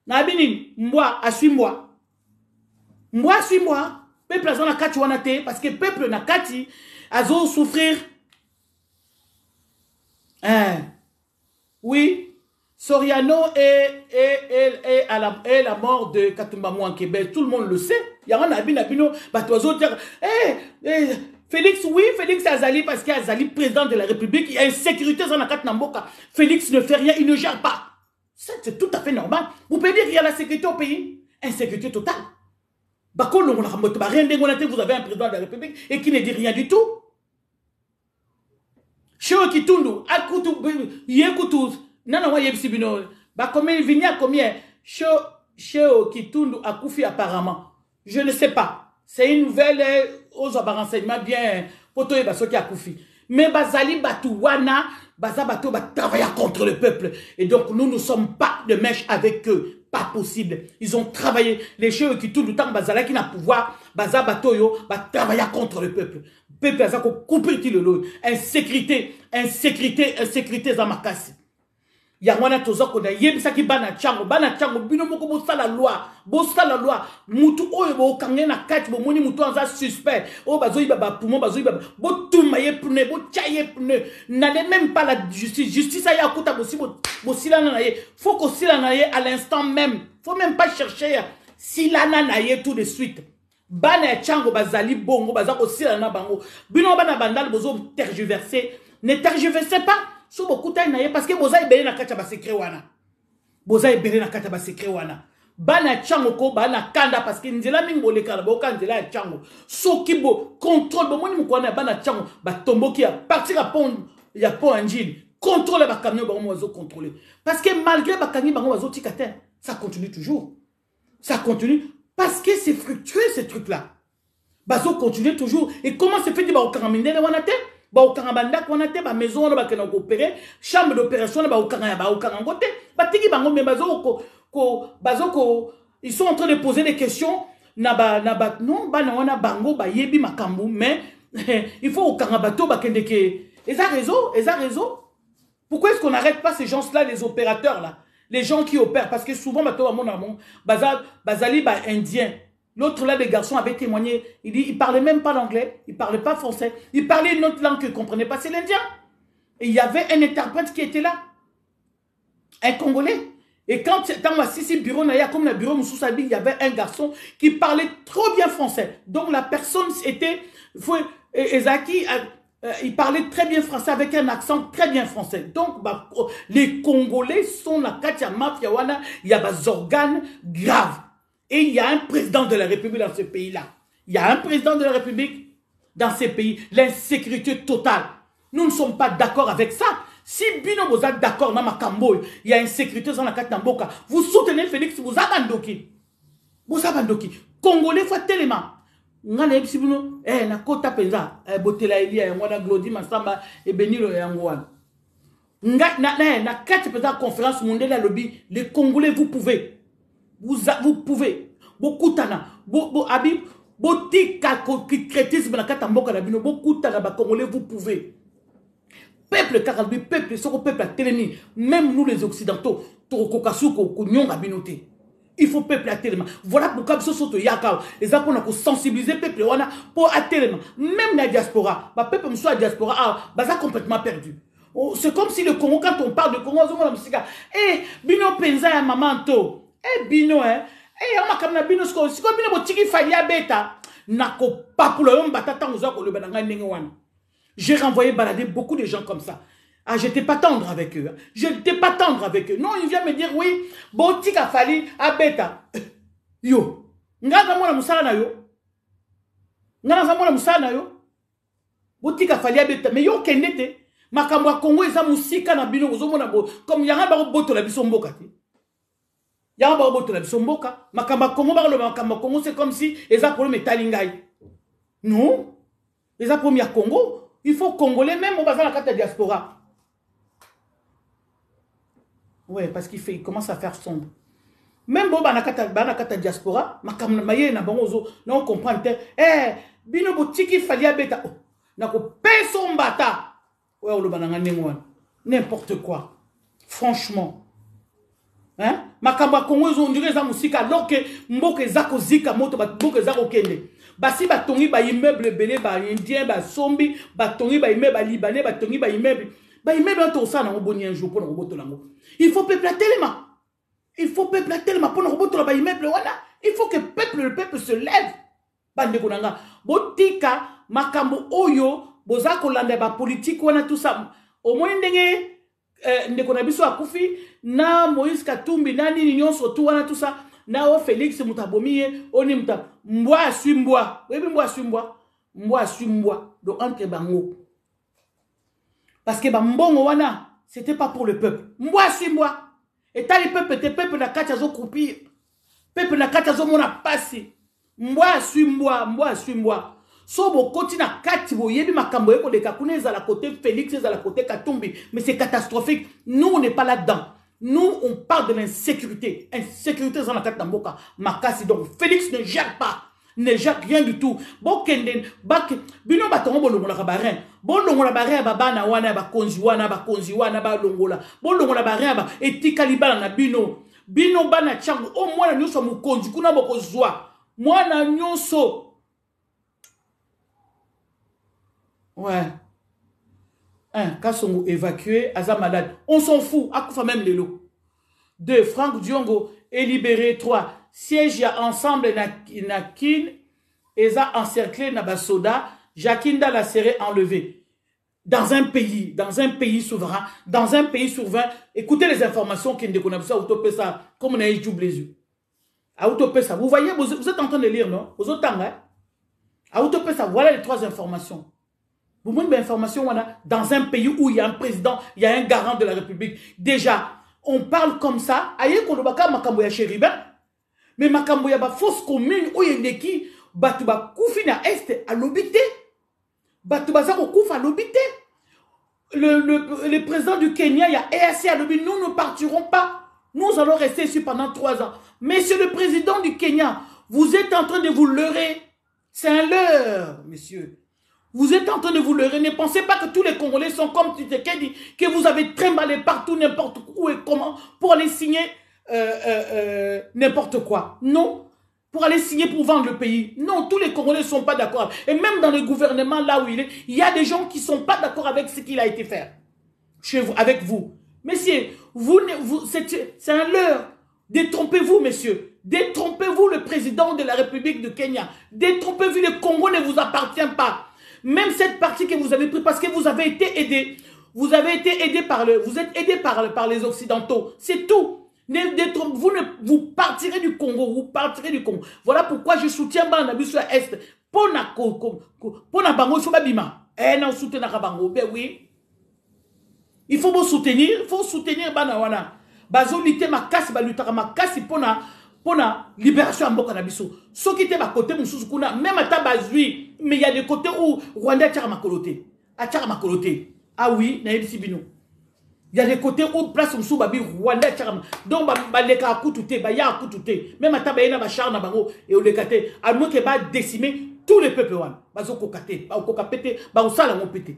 Nabini, moi, suis-moi. Moi, suis-moi. Peuple a kati wanate, parce que peuple na kati, azo souffrir. Oui, Soriano est la mort de Katumba Mouankebe. Tout le monde le sait. Il y a un abino, batoiseau dire, Félix, oui, Félix Azali, parce qu'Azali, président de la République, il y a une sécurité dans la carte Namboka. Félix ne fait rien, il ne gère pas. C'est tout à fait normal. Vous pouvez dire qu'il y a la sécurité au pays. Insécurité totale. Vous avez un président de la République et qui ne dit rien du tout. Chez Kitundu, Akutu, Yekutu, Nana Yebsibino, combien vigna combien chez Kitundu, Akufi apparemment. Je ne sais pas. C'est une nouvelle aux renseignements bien poto et basoki Akufi. Mais Bazali Batouwana, Bazabato va travailler contre le peuple. Et donc, nous ne sommes pas de mèche avec eux. Pas possible. Ils ont travaillé. Les chefs qui tout le temps, Bazala qui n'a pouvoir, Bazabato va travailler contre le peuple. Le peuple a coupé le lot. Insécurité, Zamakasi. Yamwana tozako na yebisaki bana chango bino moko bosa la loi mutu oyo bo kange na kati bo moni mutu anza suspect o bazoyi baba poumon bazoyi baba bo tumaye pne bo chaye pne n'allez même pas la justice aya kuta bo silana na ye faut que silana na ye à l'instant même faut même pas chercher silana na ye tout de suite bana chango bazali bongo bazako silana bango bino bana bandal bozo tergiverser ne tergiversez pas. So beaucoup de parce que boza ibele na kata ba secret wana. Boza ibele na kata ba secret wana. Bana chango ko bana kanda parce que nzela mingo le kala boka nzela ya chango. So kibo contrôle bo moni mukwana bana chango ba tomboki ya partir ya pont engine. Contrôle ba camion ba mozo contrôler. Parce que malgré ba kangi ba mozo tikate, ça continue toujours. Ça continue parce que c'est fructueux ces trucs là. Bazo continue toujours et comment se fait di ba okaraminde le wana te? Ba okangabanda kwana te ba maison wana ba kena opérer chambre d'opération ba okanga ba okanga ngote ba tiki bango me bazo ko ils sont en train de poser des questions na ba non ba na wana bango ba yebi makambu mais il faut okanga bato ba kende ke eza réseau pourquoi est-ce qu'on n'arrête pas ces gens là les opérateurs là les gens qui opèrent parce que souvent bato ba mona bazali ba indien L'autre là, les garçons avaient témoigné. Il dit, il ne parlait même pas l'anglais, il ne parlait pas français. Il parlait une autre langue qu'il ne comprenait pas, c'est l'indien. Et il y avait un interprète qui était là. Un Congolais. Et quand dans Sissi bureau, comme le bureau Moussousabi, il y avait un garçon qui parlait trop bien français. Donc la personne était, Ezaki, il parlait très bien français avec un accent très bien français. Donc bah, les Congolais sont la Katia Mafia Wana, il y a des organes graves. Et il y a un président de la République dans ce pays-là. Il y a un président de la République dans ces pays. L'insécurité totale. Nous ne sommes pas d'accord avec ça. Si Bino vous êtes d'accord dans Makambo, il y a une sécurité dans la carte d'Amboka. Vous soutenez Félix, vous abandoki. Vous abandoki. Congolais, faut tellement. Ngana ebisibuno, na kota penza, botela elia, ngwana glodi masamba, benilo yangwan. Na carte penza conférence mondiale à lobby, les Congolais, vous pouvez. Vous pouvez. Beaucoup tana. Abib, botika crétisme na carte d'Amboka la bino, beaucoup tana, Congolais, vous pouvez. Peuple Karalbi, peuple, ce peuple a télémi, même nous les Occidentaux, il faut peuple à téléma. Voilà pourquoi nous sommes Yakao. Les apôtres ont sensibilisé le peuple pour à téléma. Même la diaspora, le peuple soit diaspora, a complètement perdu. C'est comme si le Congo, quand on parle de Congo, on a dit, eh, Bino Penza ya mamanto, eh, Bino, on m'a kamna Bino, c'est comme Bino Botiki Falia Beta, Nako Papula, on batata, on a le bananga nengewan. J'ai renvoyé balader beaucoup de gens comme ça. Ah, j'étais pas tendre avec eux. Je n'étais pas tendre avec eux. Non, il vient me dire, oui, Botik a fallu à bêta. Yo. Ngaza mwana musala na yo. Ngaza mwana musala na yo. Botik a fallu à bêta. Mais yo kenete. Makamwa Congo eza musika na bino ozomona bo. Comme yanga ba boto la biso mboka ti. Yanga ba boto la biso mboka. Makamba Congo ba le makamba Congo c'est comme si eza problème talingai. Non. Eza premier Congo. Il faut Congolais, même au bazar la carte de diaspora. Ouais, parce il commence à faire sombre. Même bon, la carte de diaspora, ma maye na bangozo, non comprend. Eh, bino botiki falia beta. Na ko peso mbata. Ouais, on le bananga nengwan. N'importe quoi. Franchement. Hein? Makamba Congo, on dirait ça musika, alors que mboke zako zika moto, mboke zako kende. Basi batongi ba immeuble belé ba indien ba sombi batongi ba immeuble ba libanais batongi ba immeuble to ça na oboni un jour pour na roboto lango. Il faut peuple tellement. Il faut peuple tellement pour na roboto ba immeuble wana. Il faut que le peuple se lève. Bande konanga botika makambo oyo bozako landa ba politique wana tout ça. Au moins ndenge ndeko na biso akufi na Moïse Katumbi nani nyonso tout wana tout ça. Na Félix Moutabomiye, on est mboa su mboa. Oui, mboa su mboa. Mboa su mboa. Donc, entre bango. Parce que mbongo wana, c'était pas pour le peuple. Mboa su mboa. Et tant le peuple était peuple na katazo croupir. Peuple na katazo mona passé. Mboa su mboa, mboa su mboa. So bo koti na kati bo yebi makambo yeko de kakune za la côté Félix za la côté Katumbi. Mais c'est catastrophique. Nous, on n'est pas là-dedans. Nous, on parle de l'insécurité. Insécurité dans la carte d'Amboka. Makasi, donc Félix ne gère pas. Ne gère rien du tout. Bon, Kenden, Bino Baton, bon, la barin. Bon, la barin, Babana, Wana, Bakonziwana, Balongola. Bon, la barin, et Tikaliba, na Bino. Bino Bana Tchang, au moins, nous sommes Konzi, Kuna Bokozwa. Moi, na Nyonso. Ouais. Kassongo évacué, Aza malade. On s'en fout. Akoufa même les lots. 2. Franck Diongo est libéré. 3. Siège ya ensemble Nakin. Eza encerclé Nabasoda. Jakinda la serré enlevé. Dans un pays souverain, dans un pays souverain, écoutez les informations qui ne connaissent pas, Autopessa, comme on a eu les yeux. Autopessa, vous voyez, vous êtes en train de lire, non? Vous êtes en train, hein? Autopessa, voilà les 3 informations. Vous voyez l'information, dans un pays où il y a un président, il y a un garant de la République. Déjà, on parle comme ça. Aïe, Kolobaka, Makamboya Chéribin. Mais Makamboya, ba fausse commune, où il y a des qui, Batouba Koufina Est à l'obité. Batouba Zako Kouf à l'obité. Le président du Kenya, il y a EAC à l'obité. Nous ne partirons pas. Nous allons rester ici pendant 3 ans. Monsieur le président du Kenya, vous êtes en train de vous leurrer. C'est un leurre, messieurs. Vous êtes en train de vous leurrer. Ne pensez pas que tous les Congolais sont comme Tshisekedi, que vous avez trimballé partout, n'importe où et comment, pour aller signer n'importe quoi. Non. pour aller signer pour vendre le pays. Non, tous les Congolais ne sont pas d'accord. Et même dans le gouvernement, là où il est, il y a des gens qui ne sont pas d'accord avec ce qu'il a été fait. Chez vous, avec vous. Messieurs, c'est un leurre. Détrompez-vous, messieurs. Détrompez-vous le président de la République de Kenya. Détrompez-vous, le Congo ne vous appartient pas. Même cette partie que vous avez prise, parce que vous avez été aidé. Vous avez été aidé vous êtes aidé par les Occidentaux. C'est tout. Vous partirez du Congo. Vous partirez du Congo. Voilà pourquoi je soutiens Banabi sur l'Est. Pona bango sur babima. Non, soutenir bango. Ben oui. Il faut vous soutenir. Il faut soutenir Banawana. Bazo lité ma casse, balutara ma casse pour la libération en Boka Nabiso. Ce qui était ma côté, même à Tabazui, mais il y a des côtés où Rwanda tire ma coloté. Ah oui, Naïb Sibino. Il y a des côtés où place Moussou Babi, Rwanda tire ma. Donc, Baleka a coûté, Baya a coûté. Même à Tabayena, Bachar Nabango et Olekate. À moins qu'il va décimer tous les peuples. Bazo Kokate, Kokapete, Baosala mon pété.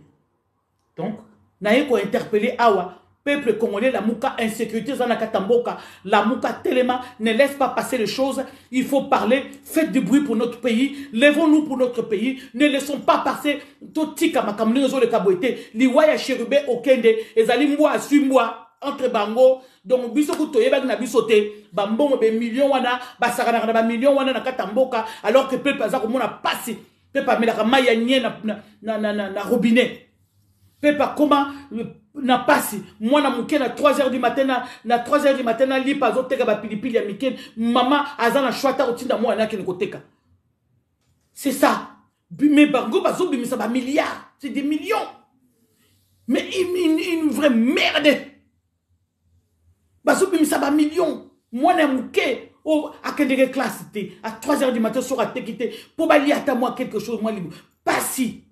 Donc, Naïb ko interpellé Awa. Peuple congolais, la mouka insécurité, la mouka téléma, ne laisse pas passer les choses. Il faut parler, faites du bruit pour notre pays, lèvons-nous pour notre pays, ne laissons pas passer tout tika makamli zo le kaboité, liwaya chérubé okende, ezali mwa asumwa entre bango, donc biso kutoye bag na bisote, bambongo be millions wana, basakana na ba millions wana na katamboka, alors que peuple azako mona passi, peuple amelaka maya nye na robinet. Peuple comment na passi moi na muke na 3h du matin na 3h du matin na lipa zoteka ba pilipili ya miken maman azana chwata otinda moi na kene koteka. C'est ça. Mais bango bazo bimisa ba milliards, c'est des millions. Mais une vraie merde. Bazo bimisa ba millions. Moi na muke oh akendeke classe à 3h du matin sur atekite pour bali ata moi quelque chose moi libre. Passi.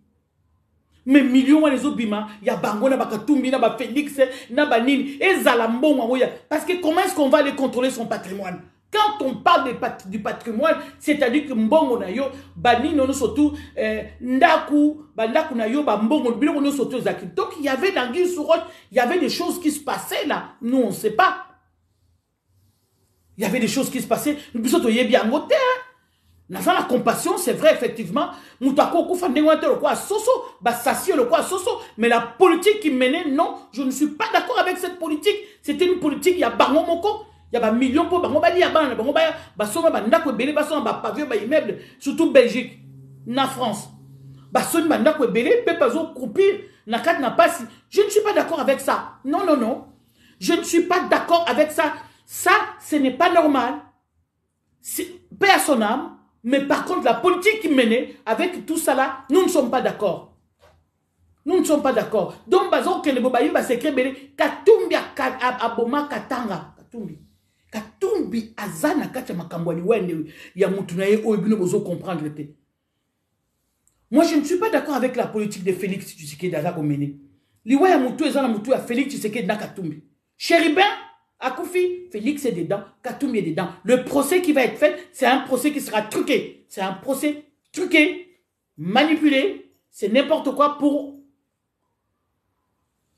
Mais millions les obima, il y a Bango, na Bakatumbi, na Félix, na Banine, et Zalambon, parce que comment est-ce qu'on va aller contrôler son patrimoine? Quand on parle du patrimoine, c'est-à-dire que Mbongo na yo, Banine, on surtout, Ndaku, Bandaku na yo, Mbongo, Bilon, on surtout Zaki. Donc il y avait dans Guy Sourot, il y avait des choses qui se passaient là. Nous, on ne sait pas. Il y avait des choses qui se passaient. Nous, surtout, il y a bien côté, hein. La compassion, c'est vrai, effectivement. Mais la politique qui menait, non, je ne suis pas d'accord avec cette politique. C'était une politique, il y a Bango Moko, il y a des millions pour Bango Bali, il y a Bango Bali, surtout Belgique, na France. Je ne suis pas d'accord avec ça. Non, non, non. Je ne suis pas d'accord avec ça. Ça, ce n'est pas normal. Paix à son âme. Mais par contre, la politique qui menait, avec tout ça là, nous ne sommes pas d'accord. Nous ne sommes pas d'accord. Donc, bazo que le bobaï va s'écrire, Katumbi aboma katanga. Katumbi azana kacha makambwani wende ya mutunaye oibino bozo comprendre. Moi, je ne suis pas d'accord avec la politique de Félix Tshisekedi Azako mené. Liwa ya mutu ezana mutu ya Félix Tshisekedi na Katumbi. Chéribin Akoufi, Félix est dedans, Katumbi est dedans. Le procès qui va être fait, c'est un procès qui sera truqué. C'est un procès truqué, manipulé. C'est n'importe quoi pour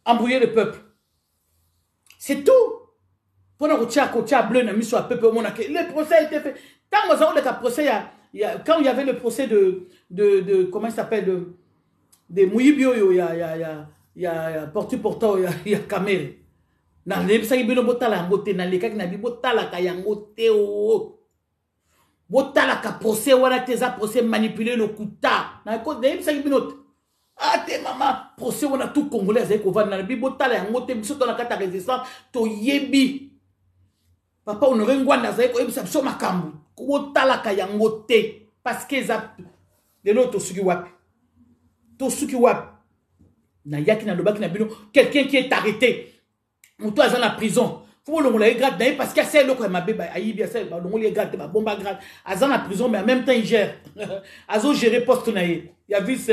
embrouiller le peuple. C'est tout. Le procès a été fait. Quand il y avait le procès de comment il s'appelle, de Mouyibio, il y a porte-portant, il y a Kamel. Na lebisaki bino botala ngote na lekaki na bi botala ka yangote o botala ka procès wana teza procès manipuler le kuta na ko lebisaki bino ate mama procès wana tout congolais avec ko vana na bi botala yangote biso to na kata résistance to yebi papa honoré ngwanda za ko yebisa biso makambu ko botala ka yangote parce que za de l'autre suki wapi na yaki na lobaki na bino quelqu'un qui est arrêté. Moutou a la prison. Faut le les grade parce qu'il y a celle qui m'a bébé aïe bien celle on les grade ma bombe grade azan la prison mais en même temps il gère azo gérer poste naïe il y a vice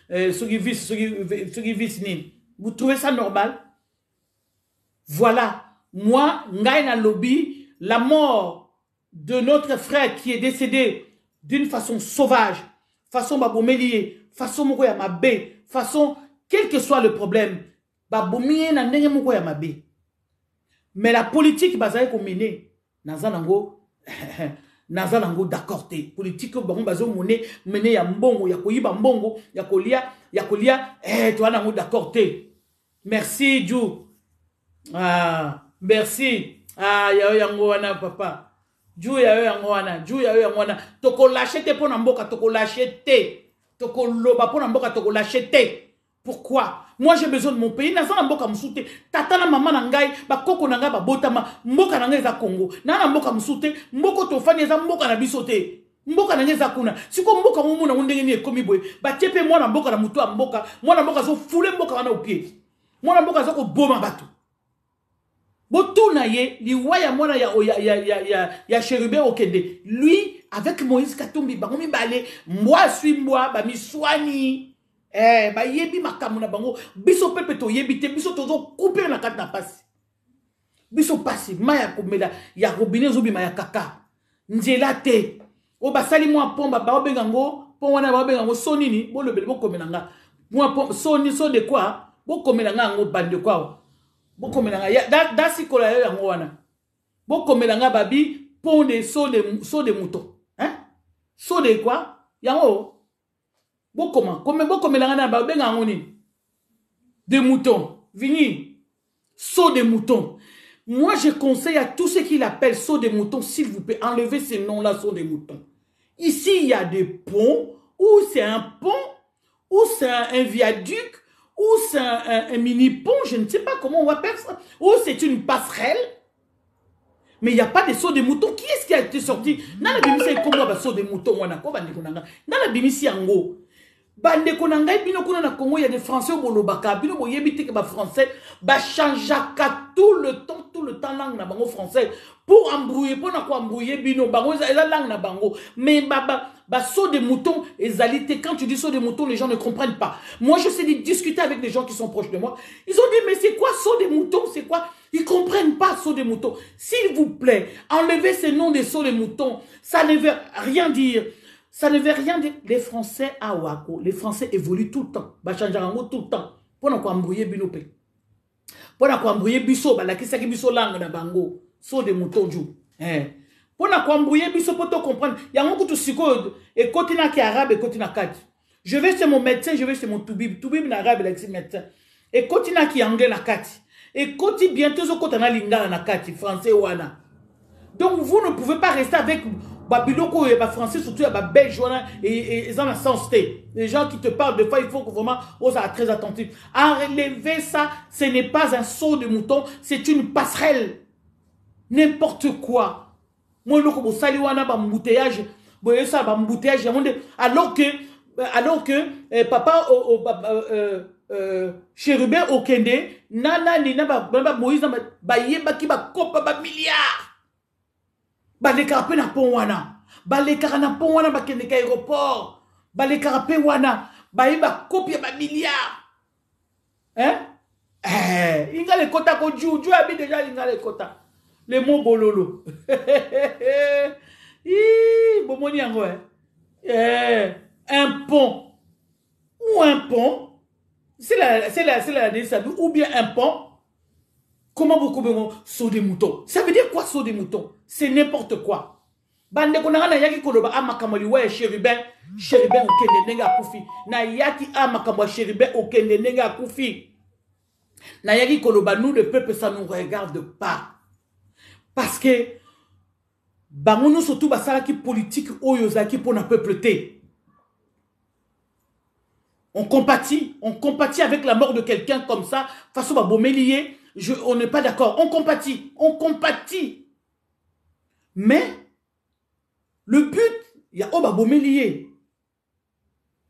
vice ni vous trouvez ça normal? Voilà moi ngai na lobby la mort de notre frère qui est décédé d'une façon sauvage façon babomelier façon moko ya mabe façon quel que soit le problème babomie na ndenge moko ya mabe. Mais la politique, bazaye ko mené, nazanango, naza nango d'accord te politique bango bazo mene ya mbongo ya koyiba mbongo ya kolia to nango d'accord te. Merci Dieu. Merci. Ya yango wana papa. Dieu ya yango wana. Toko lâcher te pona mboka toko lâcher te. Toko loba pona mboka toko lâcher te. Pourquoi? Moi j'ai besoin de mon pays. Naza mboka musute. Tata na mama na ngai ba koko na ngai ba botama mboka na ngai za Congo. Na mboka musute mboko tofani za mboka na biso te. Mboka na ngai za kuna. Siko mboka mumu na ndenge ni ekomi boy. Ba tiepe mwana mboka na mutu mboka. Mwana mboka zo fule mboka wana au pied. Mwana mboka zo ko boma bato. Botuna ye liwa ya mwana ya Chérubin Okende. Lui avec Moïse Katumbi bango mi balé moi suis moi ba miswani. Ba yebi makamu na bango biso pepe to yebi te biso tozo couper na kati na pasi biso pasi maya komela ya robinet zo bima ya kaka nzela te o basali mwa pomba ba obenga ngo pon wana ba obenga ngo sonini bo lebele bo komela nga mwa pom soni so de quoi bo komela nga ngo bande quoi bo komela nga ya da sikola ya ngo wana bo komela nga babi pon de so de mouton hein so de quoi yango de moutons. Vini. Saut de moutons. Moi, je conseille à tous ceux qui l'appellent saut de moutons, s'il vous plaît, enlevez ces noms-là, saut de moutons. Ici, il y a des ponts, ou c'est un pont, ou c'est un viaduc, ou c'est un mini-pont, je ne sais pas comment on va appeler ça, ou c'est une passerelle. Mais il n'y a pas de saut de moutons. Qui est-ce qui a été sorti? Nana bimisi comment va saut de moutons wana ko bande konanga. Nana bimisi yango. Bande konanga bino kuna na Congo il y a des Français au bolobaka bino boyebite que ba français ba changeaka tout le temps langue na bango français pour embrouiller pour na ko embrouiller bino bango eza langue na bango mais ba saut de moutons ezalité quand tu dis saut de moutons les gens ne comprennent pas. Moi je sais discuter avec des gens qui sont proches de moi. Ils ont dit mais c'est quoi saut de moutons, c'est quoi? Ils ne comprennent pas saut de moutons. S'il vous plaît, enlevez ces noms de sauts de moutons. Ça ne veut rien dire. Ça ne veut rien dire. Les Français à Wako, les Français évoluent tout le temps. Bachanjarango tout le temps. Pour ne pas embrouiller binope. Pour ne pas embrouiller biso, la kisa ki biso langue na bango. Saut de moutons jou. Pour ne pas embrouiller biso pour te comprendre. Il y a un coup de psychode. Et côté na qui arabe et côté na kati. Je vais chez mon médecin, je vais chez mon toubib. Toubib na arabe et le médecin. Et côté na qui anglais na kati. Et quand il bientôt na lingala na kati français wana. Donc vous ne pouvez pas rester avec babiloko et français surtout à belge et dans la sens les gens qui te parlent de fois il faut que vraiment on soit très attentif. Enlever ça, ce n'est pas un saut de mouton, c'est une passerelle. N'importe quoi. Moi loko bo sali wana ba mbouteillage, boye ça ba mbouteillage alors que papa Chérubin Okende nana nina ba Moïse ba yeba ki ba kopa ba milliard ba le karpe na pon wana ba le karana pon wana ba kende ka aéroport ba le karpe wana ba yeba kopia ba milliard inga le kota ko ju abi déjà inga le kota le mot bololo bomoni yango un pont ou un pont. C'est la décision. Ou bien un pont. Comment vous coupez saut des moutons? Ça veut dire quoi saut des moutons? C'est n'importe quoi. Bande konanga na yaki koloba amakamoli wa Chérubin Okende nenga kufi. Na yaki amakamwa Chérubin Okende nenga kufi. Na yaki koloba nous le peuple ça nous regarde pas. Parce que bangono surtout basala ki politique oyozaki pour na peuple té. On compatit avec la mort de quelqu'un comme ça, face au Bomélier, on n'est pas d'accord, on compatit. Mais, le but, il y a Oba Bomélier.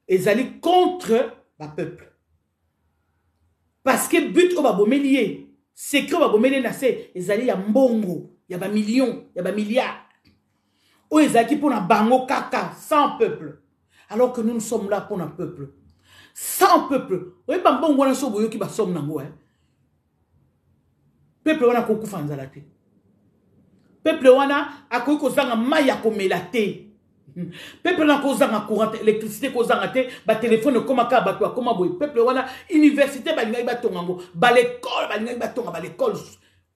Ils allaient contre le peuple. Parce que but Oba Bomélier, c'est que Oba Bomélier nassé, ils allaient, il y a mbongo, il y a millions, il y a milliards. Ou ils allaient pour un bango kaka, sans peuple. Alors que nous sommes là pour un peuple. Sans peuple. Oui, pas bon, on a sauvé qui va somme nango. Peuple wana koku fanzalate. Peuple wana akoki kozanga maya komelate. Peuple wana kozanga courant électricité kozanga te ba téléphone koma ka ba koma boy. Peuple wana université ba ngai ba tongango, ba l'école ba ngai ba tonga ba l'école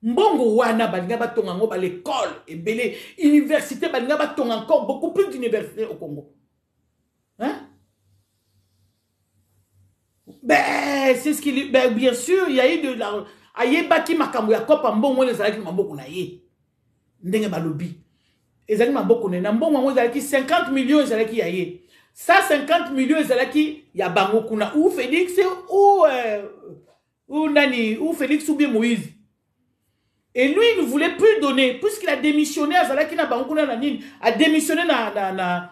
Mbongo wana balinga batonga ngo ba l'école et belé université balinga batonga encore beaucoup plus d'universités au Congo. Hein? Ben c'est ce qu'il ben bien sûr il y a eu de la aye baki makambo ya kopa mbongo les alaki maboko na ye. Ndenge balobi. Ezali maboko na mbongo ngo ezalaki 50 millions ezalaki ya ye. Ça 50 millions ezalaki ya bango kuna ou Félix ou nani ou Félix ou bien Moïse. Et lui, il ne voulait plus donner, puisqu'il a démissionné à Zalaki na Banguna Nanine, a démissionné à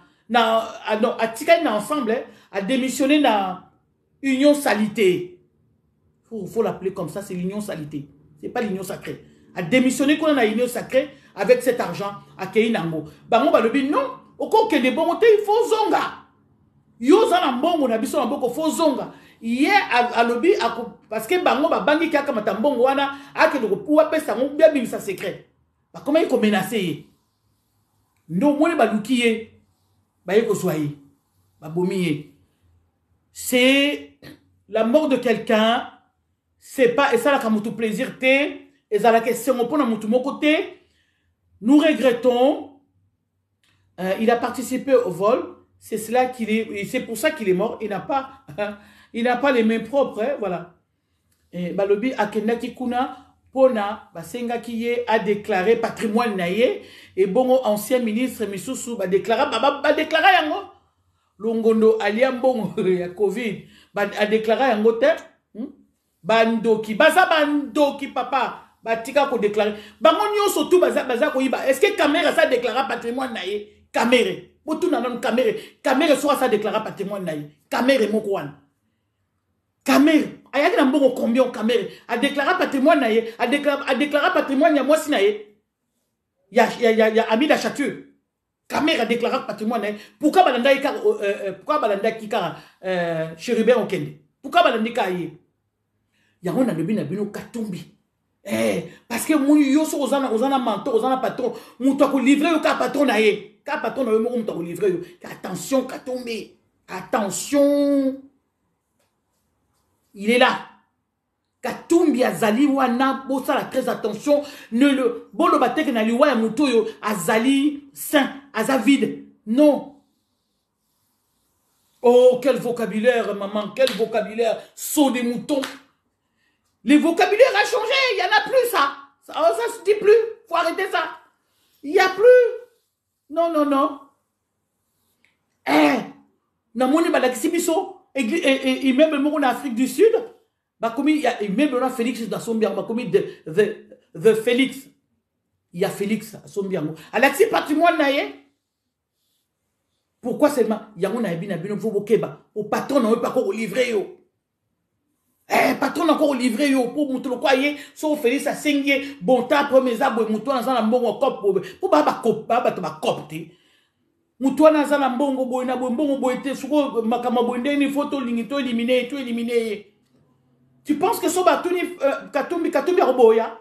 Tika ensemble, a démissionné na Union Salité. Faut l'appeler comme ça, c'est l'Union Salité. C'est pas l'Union Sacrée. A démissionné qu'on a l'Union Sacrée avec cet argent à Keinango. Bango balobi non, au cas que les bons il faut zonga. Yo zana mbongo na biso na boko faut zonga. Hier à lobby parce que bango ba bangi kaka matambongo wana ake de pouwa pesa ngo bien bim sa secret. Ba comment il ko menacer? Ndo mone ba lukiye ba yeko soyi. Ba bomiye. C'est la mort de quelqu'un, c'est pas et ça la kamutu plaisir té et ça la question on pona mutu mon côté. Nous regrettons il a participé au vol, c'est cela qu'il est c'est pour ça qu'il est mort, il n'a pas les mains propres, hein, voilà. Et balobi akendaki kuna pona basenga kiye a déclaré patrimoine naie et bongo ancien ministre misusu ba déclaré yango longondo alia bongo ya Covid a déclaré yango te bandoki papa batika ko déclarer bango nyonso tout baza ko yiba est-ce que caméra ça déclara patrimoine naie caméra botu na non caméra soit ça déclara patrimoine naie caméra moko wana caméra ayaki na mbongo combien caméra a déclaré patrimoine naie a déclaré patrimoine ya mwasi naie ya Amida Chature caméra a déclaré patrimoine naie pourquoi balanda kika Chérubin Okende pourquoi balandi ka ye yango na lobi na bino Katumbi parce que mon yoso ozana mentor ozana patron muto ko livrer yo ka patron naie mo muto ko livrer yo attention Katumbi attention. Il est là. Katumbi azali wana bosala très attention ne le bolo bateke na liwa ya muto yo azali sain aza vide non. Oh quel vocabulaire maman, quel vocabulaire saut des moutons. Les vocabulaires a changé, il y en a plus ça se dit plus, faut arrêter ça. Il y a plus. Non. Namoni balakisi biso et même en Afrique du Sud, il y a même là Félix dans son bien, the Félix. Il y a Félix à son bien. Alexis patrimoine naie. Pourquoi seulement il y a mon abina bino faut keba au patron non pas encore livrer yo. Patron encore livré yo pour mutu quoi yé so Félix a singé bon ta premier abo mutu dans la mbongo cop pour baba to ba copte. Mutuana za na mbongo boy na mbongo boy te suko makama boy ndeni photo lingi to éliminer. Tu penses que so batuni Katumbi roboya?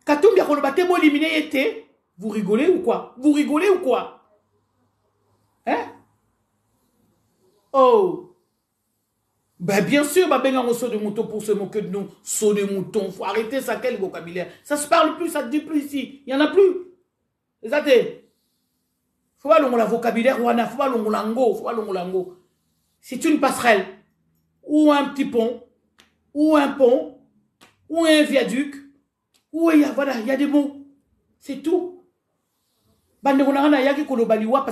Katumbi ko baté bo éliminer été? Vous rigolez ou quoi? Hein? Oh. Ben bien sûr, on saut de mouton pour se moquer de nous. Saut de mouton, faut arrêter ça, quel vocabulaire. Ça se parle plus, ça se dit plus ici. Il n'y en a plus. C'est ça, faut pas l'ongo la vocabulaire, faut pas l'ongo lango. C'est une passerelle, ou un petit pont, ou un pont, ou un viaduc, ou voilà, il y a des mots. C'est tout. Parce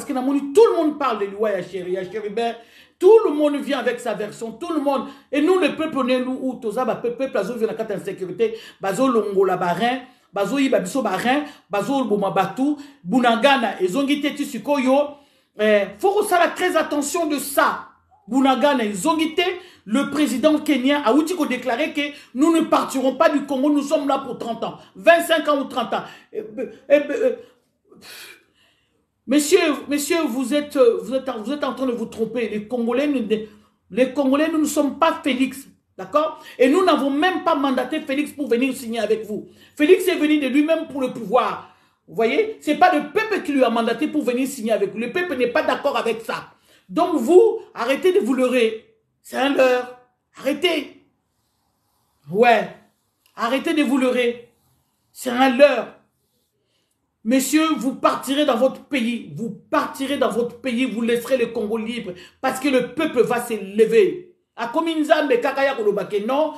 que tout le monde parle de l'Iwa Chérubin. Tout le monde vient avec sa version, tout le monde. Et nous, le peuple, on est nous, ou Toza, le peuple, azo vient la carte d'insécurité, bazo longo la barin, bazo yi babiso barin, bazo boma batu, bunagana, et zongite tisukoyo. Faut qu'on fasse très attention de ça. Bunagana, et zongite, le président kenyan a outil qu'on déclaré que nous ne partirons pas du Congo, nous sommes là pour 30 ans, 25 ans ou 30 ans. Messieurs, vous êtes en train de vous tromper. Les Congolais, nous ne sommes pas Félix. D'accord? Et nous n'avons même pas mandaté Félix pour venir signer avec vous. Félix est venu de lui-même pour le pouvoir. Vous voyez? Ce n'est pas le peuple qui lui a mandaté pour venir signer avec vous. Le peuple n'est pas d'accord avec ça. Donc vous, arrêtez de vous leurrer. C'est un leurre. Arrêtez. Ouais. Arrêtez de vous leurrer. C'est un leurre. Messieurs, vous partirez dans votre pays. Vous partirez dans votre pays. Vous laisserez le Congo libre. Parce que le peuple va s'élever. A Kominzambe, Kakaya Kolobake, non,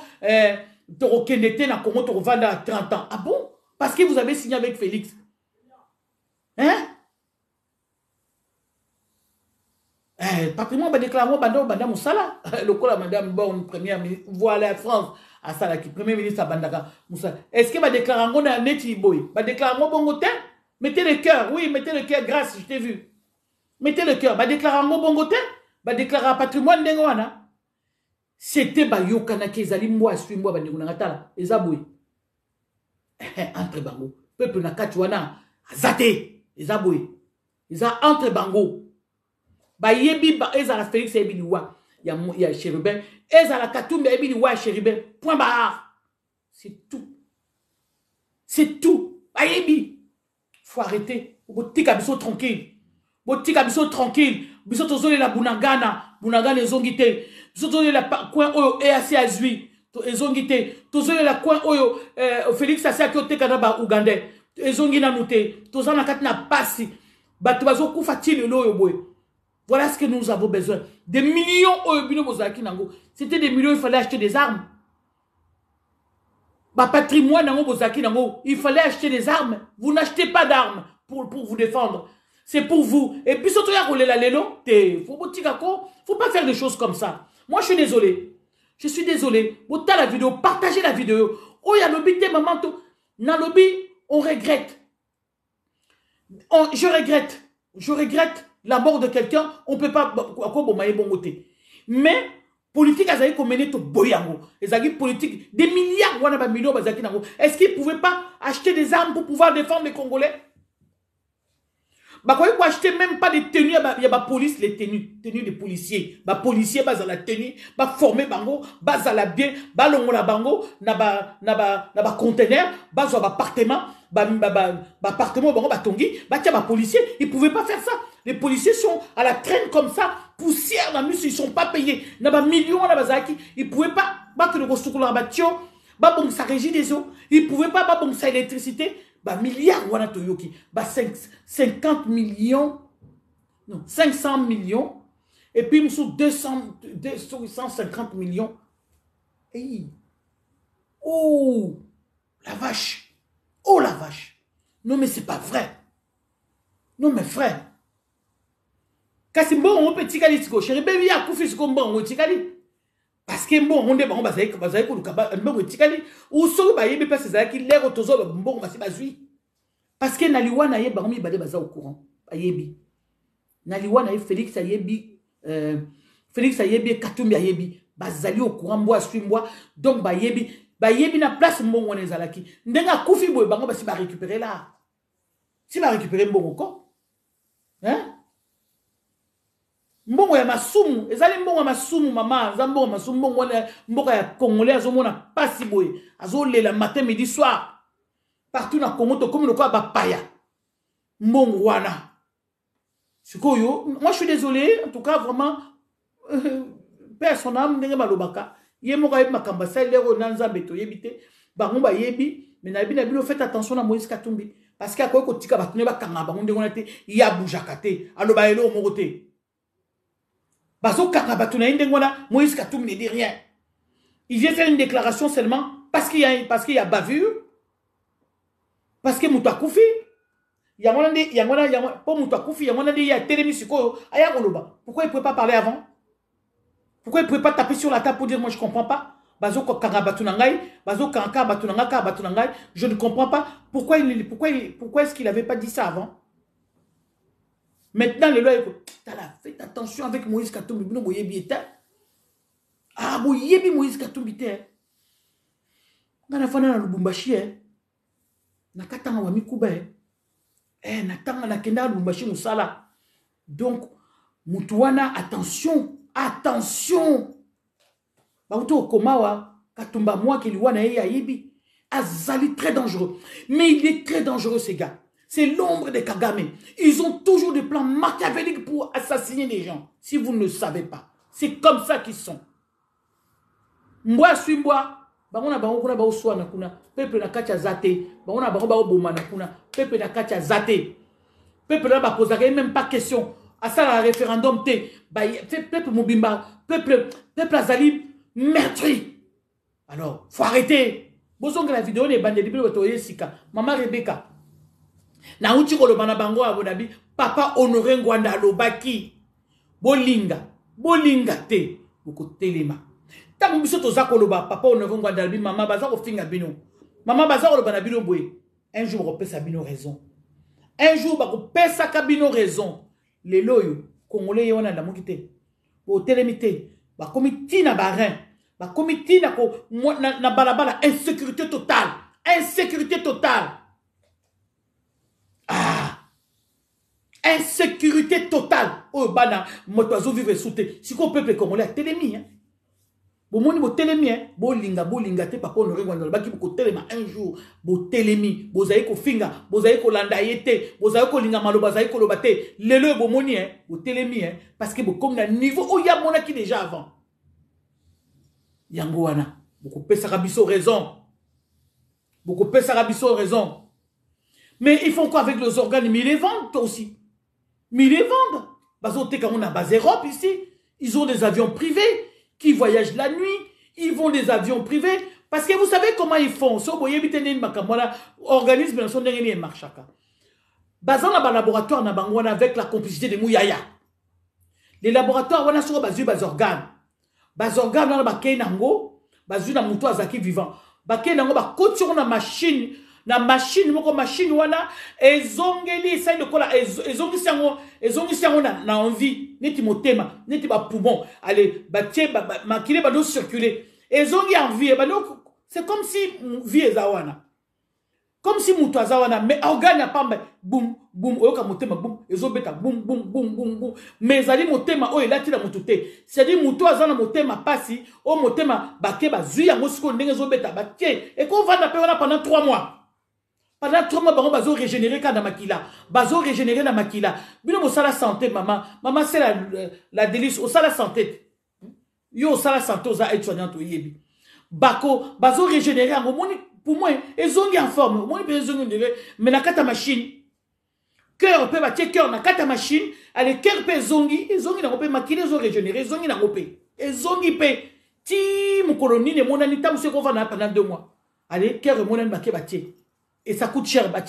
Torokenete na Congo, Torovanda à 30 ans. Ah bon? Parce que vous avez signé avec Félix. Hein? Patrimoine va déclarer Banda Moussala. Le coup, la madame Borne, première ministre, voilà France, à Salaki, premier ministre à Bandaka Moussala. Est-ce que va déclarer un bon Neti Boy? Va déclarer un bon gotin? Mettez le cœur, oui, mettez le cœur, grâce, je t'ai vu. Mettez le cœur, va déclarer un bon gotin? Va déclarer un patrimoine d'Engoana. C'était Bayo Kanake, Zali, moi, suis-moi, Bandigunatala, et Zaboui. Entre Bango. Peuple Nakatuana, Zate, et Zaboui. Ils ont entre Bango. Ba yebi ba ezala Félix yebi liwa ya Chérubin ezala Katumbi yebi liwa Chérubin point barre. C'est tout. C'est tout. Ba yebi faut arrêter. Botika biso tranquille. Botika biso tranquille. Biso tozole la bunagana ezongite. Biso tozole la coin oyo EAC azui ezongite. Tozole la coin oyo Félix asaki otekana ba Ugandais ezongi na nute. Tozana kati na pasi. Bato bazo kufa ti lelo oyo boy. Voilà ce que nous avons besoin. Des millions, c'était des millions, il fallait acheter des armes. Patrimoine, il fallait acheter des armes. Vous n'achetez pas d'armes pour vous défendre. C'est pour vous. Et puis, surtout, il faut pas faire des choses comme ça. Moi, je suis désolé. Je suis désolé. Bota la vidéo, partagez la vidéo. Oh, il y a lobby, maman, dans lobby, on regrette. Je regrette. Je regrette. La mort de quelqu'un, on ne peut pas... Mais, politique, ils ont mené tout boyango. Ils ont politique, des milliards, est-ce qu'ils ne pouvaient pas acheter des armes pour pouvoir défendre les Congolais? Bah, quand ils acheter même pas des tenues, il y a la police, les tenues des policiers. Les policiers, ils ont la tenue, ils former bango, ils ont la bien, ils ont la bango, ils ont conteneur, ils ont appartement, appartement, ils ont policiers, ils ne pouvaient pas faire ça. Les policiers sont à la traîne comme ça, poussière dans le muscle, ils ne sont pas payés. Il y a des millions, ils ne pouvaient pas battre le ressoukou dans la battion, ça régit des eaux, ils ne pouvaient pas battre ça électricité. Milliards, 50 millions, non, 500 millions, et puis nous sommes 250 millions. Hey. Oh, la vache. Oh, la vache. Non, mais c'est pas vrai. Non, mais frère. Kasi bon, on peut tikali tiko. Chéri, bébé, ya koufi tiko bon, on tikali. Parce que bon, on est bon, bazaïk, bon, tikali. Ou so, ba yebe pas ces qui l'air autozo, bon, ba si bazui. Parce que Naliwa na yeba, on y bade baza au courant. Ayebi. Naliwa na Félix ayebi, Félix ayebi, Katumbi ayebi. Bazali au courant, moi, suis-moi. Donc, ba yebi na place, bon, on est zalaki. Ndenga koufi boy, ba si ba récupérer là. Si ba récupérer bon encore. Hein? Mbongo ya masumu, ezali mbongo ya masumu mama, za mbongo ya masumu, mbongo ya Congolais azomona pasi boye, azolela matin midi soir. Partout na Congo to comme le quoi bapaya. Mbongo wana. Sikoyo, moi je suis désolé, en tout cas vraiment personne ndenge malobaka. Ye moka yeb makamba sa lero nanza beto yebite, bango ba yebi, mais na yebi na bilo faites attention à Moïse Katumbi parce que akoy ko tika batune ba kanga bango ndenge na te ya boujakate, aloba elo mokote. Bazo Karabatuna Indengona, Moïse Katumbi ne dit rien. Il vient faire une déclaration seulement parce qu'il y a bavure. Parce que Moutakoufi, il y a pour Moutakoufi, il y a Télémisiko, pourquoi il ne pouvait pas parler avant? Pourquoi il ne pouvait pas taper sur la table pour dire moi je ne comprends pas? Bazo Karabatunangai, Bazo Karabatunangai, je ne comprends pas. Pourquoi est-ce qu'il n'avait pas dit ça avant? Maintenant, les lois, faites attention avec Moïse Katumbi. Ah, Moïse Katumbi. Ngana fana na Lubumbashi nakatanga wa mikuba natanga na kenda Lubumbashi musala. Donc mutuana attention. Bauto komawa Katumba moi qui liwana yebi azali très dangereux. Mais il est très dangereux ces gars. C'est l'ombre des Kagame. Ils ont toujours des plans machiavéliques pour assassiner les gens. Si vous ne le savez pas. C'est comme ça qu'ils sont. Moi, suis moi. Bangona bango kuna ba uswa na kuna. Peuple na kacha zate. Bangona bango ba oboma na kuna. Peuple na kacha zate. Peuple na ba poser même pas question. À ça la référendum te. Ba peuple mobimba. Peuple azali meurtri. Alors, faut arrêter. Bozonga la vidéo ne bande libilo toye sika. Maman Rebecca. Na uchi ko lobana bango abonabi. Papa Honoré Ngwanda lobaki. Bolinga te. Boko telema. Tango biso toza koloba papa Honoré Ngwanda lobi mama baza ko finga bino. Mama baza ko lobana bino boye. Un jour ko pesa bino raison. Un jour ba ko pesa ka bino raison. Lelo yo Congolais yona na mokite. Bo telemite. Ba komiti na barin. Ba komiti na ko na balabala insécurité totale. Insécurité totale. Ah. Insécurité totale. Oh bana motoazo vivre souté. Si ko peuple congolais telemi hein. Bo moni bo telemi hein. Bo linga te papa Honoré Ngwanda baki ko telema un jour. Bo telemi, bo zayi ko finga, bo zayi ko landa yete, bo zayi ko linga maloba zayi ko lobate. Lelo bo moni hein, bo telemi hein parce que bo comme na niveau oh ya monaki déjà avant. Yango wana, bo ko pesa biso raison. Bo ko pesa biso raison. Mais ils font quoi avec les organes? Mais ils les vendent toi aussi. Mais ils les vendent. Parce qu'on a base Europe ici. Ils ont des avions privés qui voyagent la nuit. Ils vont des avions privés. Parce que vous savez comment ils font. Si vous avez un organisme, ils sont des marchaka. Bazan dans laboratoire avec la complicité de Mouyaya. Les laboratoires, on a sur bas organes. Bas organes, on a bakay nango. Bazu na muto azaki vivant. Bakay nango ba coach sur na machine. Na machine moko machine wana ezongeli essaye de kola ezongi sango na envie neti motema neti ba poumon allez batie makile ba do circuler ezongi envie ba do c'est comme si vie ezawana comme si muto azawana mais organe ya pamba boum boum oyoka motema boum ezobeta boum boum boum boum boum mais ali motema o elati na muto te c'est-à-dire muto azana motema pasi o motema bake bazui yango siko ndenge ezobeta batie et ko vanda pe wana pendant 3 mois. Pendant 3 mois, bazo régénérer quand makila, bazo régénérer na makila. Bino mo sala santé maman, maman c'est la délice au sala santé. Yo sala santé aux aides soignantes yebi. Bako bazo régénérer en moni pour moi ezongi en forme, moni pe ezongi mais na kata machine. Cœur pe ba tie cœur na kata machine, allez cœur pe ezongi na pe makila zo régénérer ezongi na pe. Ezongi pe ti mu colonie ne monani tam se ko va na pendant 2 mois. Allez cœur monani ba ke ba tie. Et ça coûte cher. Eh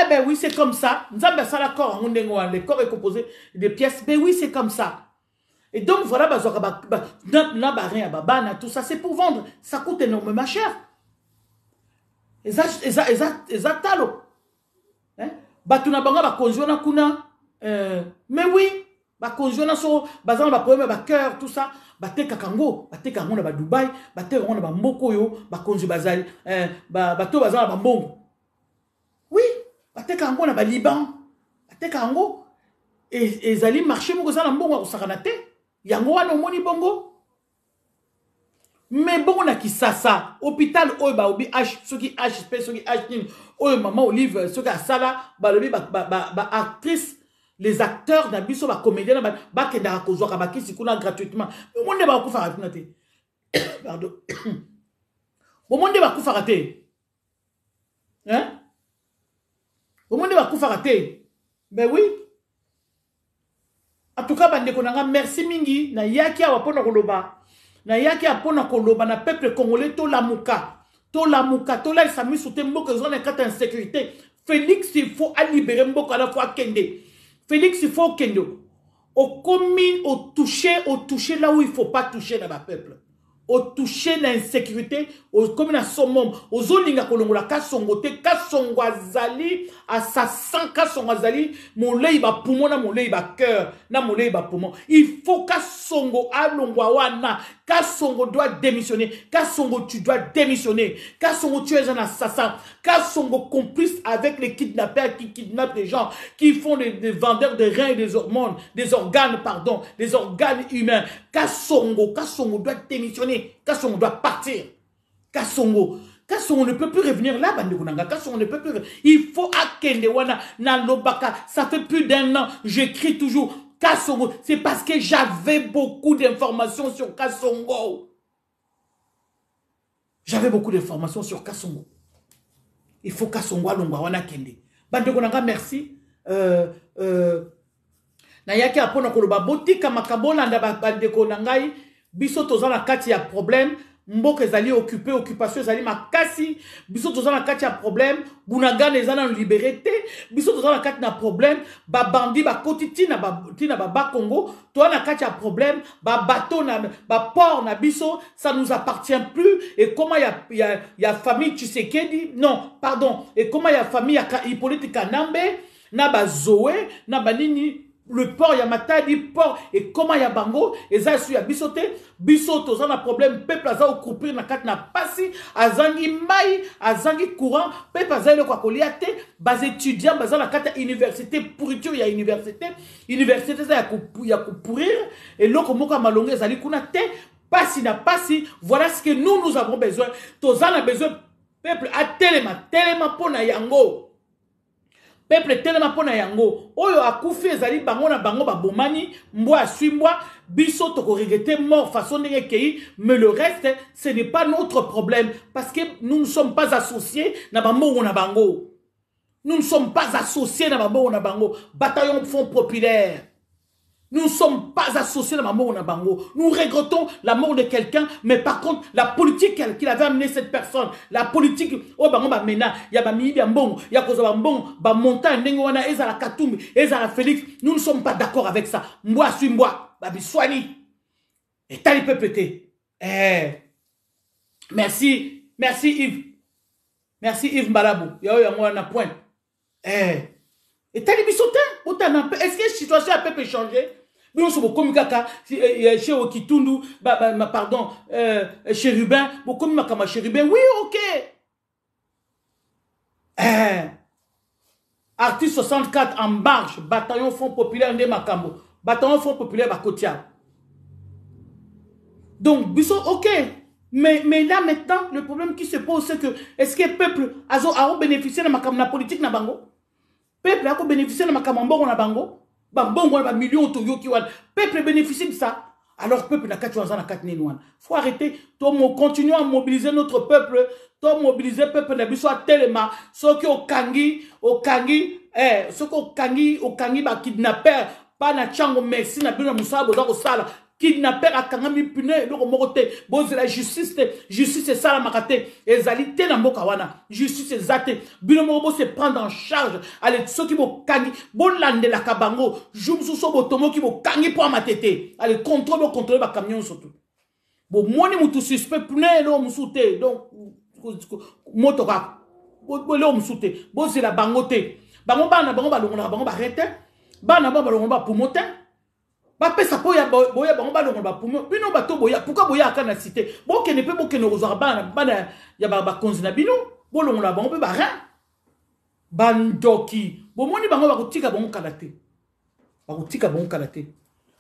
ben oui, c'est comme ça. Le corps est composé de pièces. Ben oui, c'est comme ça. Et donc, voilà, tout ça, c'est pour vendre. Ça coûte énormément cher. Et ça, talo. Mais oui, cœur, tout ça. Bate kakango, bate kango na ba Dubaï, bate kango na ba mboko yo, ba konzi bazali, bato bazala ba mbongo. Oui, bate kango na ba Liban, bate kango et zali marché moko za na mbongo ko sakana te. Yango wana omoni bongo. Mais bongo na kisasa, hôpital oyo ba obi H, soki HP, soki H nin, oyo maman Olive, soki asala, ba lobi ba actrice. Les acteurs d'Abisso, les comédiens, gratuitement. Le monde va vous faire pardon. Le monde va vous faire hein? Le monde va vous faire ben oui. En tout cas, merci mingi. Na yaki apona koloba. Na yaki apona koloba na peuple congolais to lamuka. To lamuka. To la sami soute mboka zone kata insécurité. Félix, il faut libérer mboka à la fois kende. Félix, il faut qu'il au commis, au toucher là où il ne faut pas toucher dans le peuple. Au toucher l'insécurité, au commis à son monde, aux zolinga kolongola, kasongote, kasongwazali, assassin, kasongwazali, mon lait va poumon, na mon lait va cœur, na mon lait va poumon. Il faut kasongo alongwawana, kasongo doit démissionner, kasongo tu dois démissionner, kasongo tu es un assassin, kasongo complice avec les kidnappeurs qui kidnappent les gens, qui font des vendeurs de reins et des hormones, des organes humains. Kasongo doit démissionner, Kasongo doit partir, Kasongo ne peut plus revenir là, Kasongo ne peut plus. Il faut akende wana na lobaka. Ça fait plus d'1 an, j'écris toujours. Kassongo. C'est parce que j'avais beaucoup d'informations sur Kassongo. J'avais beaucoup d'informations sur Kassongo. Il faut Kassongo alongwa wana kende. Bandeko nanga merci. Na yaki apona koloba botika makabola nda bandeko nangai biso tozana kati ya problème. Mboka ezali occupé, occupation ezali makasi. Biso tozana kati ya problème. Bunagana ezana liberté. Biso tozana kati na problème. Ba bandi ba koti tina ba Congo. Toi na kati ya problème. Ba bateau na ba port na biso. Ça nous appartient plus. Et comment y a famille Tshisekedi? Non, pardon. Et comment y a famille Hippolyte Kanambe? Na ba Zoé, na ba nini? Le port, il y a Matadi, port, et comment il y a Bango, et ça, il y a Bisote, Bisote, ça a un problème, peuple, ça a coupé, na kat na passi, azangi mai, azangi courant, peuple, ça a le quoi bas étudiants, bas la kat université, pourriture, il y a université, ça il y a pourrir, et l'autre, moka malongé, ça a kuna te, passi na passi, voilà ce que nous avons besoin, tous a besoin, peuple, à tellement pour na yango. Peuple tellement pona yango oyo akufi ezali bango na bango ba bomani mbwa suimwa biso toko regretter mort façon ndenge kei mais le reste ce n'est pas notre problème parce que nous ne sommes pas associés na bango na bango. Nous ne sommes pas associés na bango na bango. Bataillon Front Populaire. Nous ne sommes pas associés à la mort de Bango. Nous regrettons la mort de quelqu'un, mais par contre, la politique qu'il avait amené cette personne, la politique, oh, Bango, Mena, il y a Bami, il y a Mbong, il y a Kozo Mbong, Montagne, Nengoana, Ezara Katoum, Ezara Félix. Nous ne sommes pas d'accord avec ça. Moi, suis moi, Babi Soigny. Et t'as peut péter. Merci Yves. Merci Yves Malabou. Y'a moi, on a point. Et t'as les bisotins. Est-ce que la situation a peut changer? Nous sommes comme Kaka, chez Okitundu, pardon, Chérubin, beaucoup de Chérubin, oui, ok. Artiste 64 en marche, bataillon Front Populaire de Makambo, bataillon Front Populaire Bakotia. Donc, Bisso, ok. Mais là maintenant, le problème qui se pose, c'est que, est-ce que le peuple a bénéficié de la politique na bango? Peuple a bénéficié de la bango? Peuple bénéficie de ça. Alors peuple n'a qu'à faut arrêter. Continuons à mobiliser notre peuple. Mobiliser le peuple n'a pas tellement. Ceux qui au kangi, ceux qui au kangi, kidnapper, pas na chango merci na bino musabo dans sala. Kidnapper à kangami pune le morote. Bon c'est la justice c'est ça la makate. Ezalité na mboka wana. Justice zate. Bino morobo se prendre en charge. Allez ceux qui vont kangi. Bon lande la kabango. Jumsu so botomo qui vont kangi pour matete. Allez contrôler ba camion surtout. Bon moni mutu suspect pune lo musute. Donc motoka. Bon lo musute. Bon c'est la bangote. Bango bana bango balongona bango ba rete. Bana bango balongona pour motin. Pourquoi boya akana cité bon que ne peut que nous bana ya ba konzi na bino bolongo na bango pe ba rien bandoki bomoni bango ba kotika bango kalate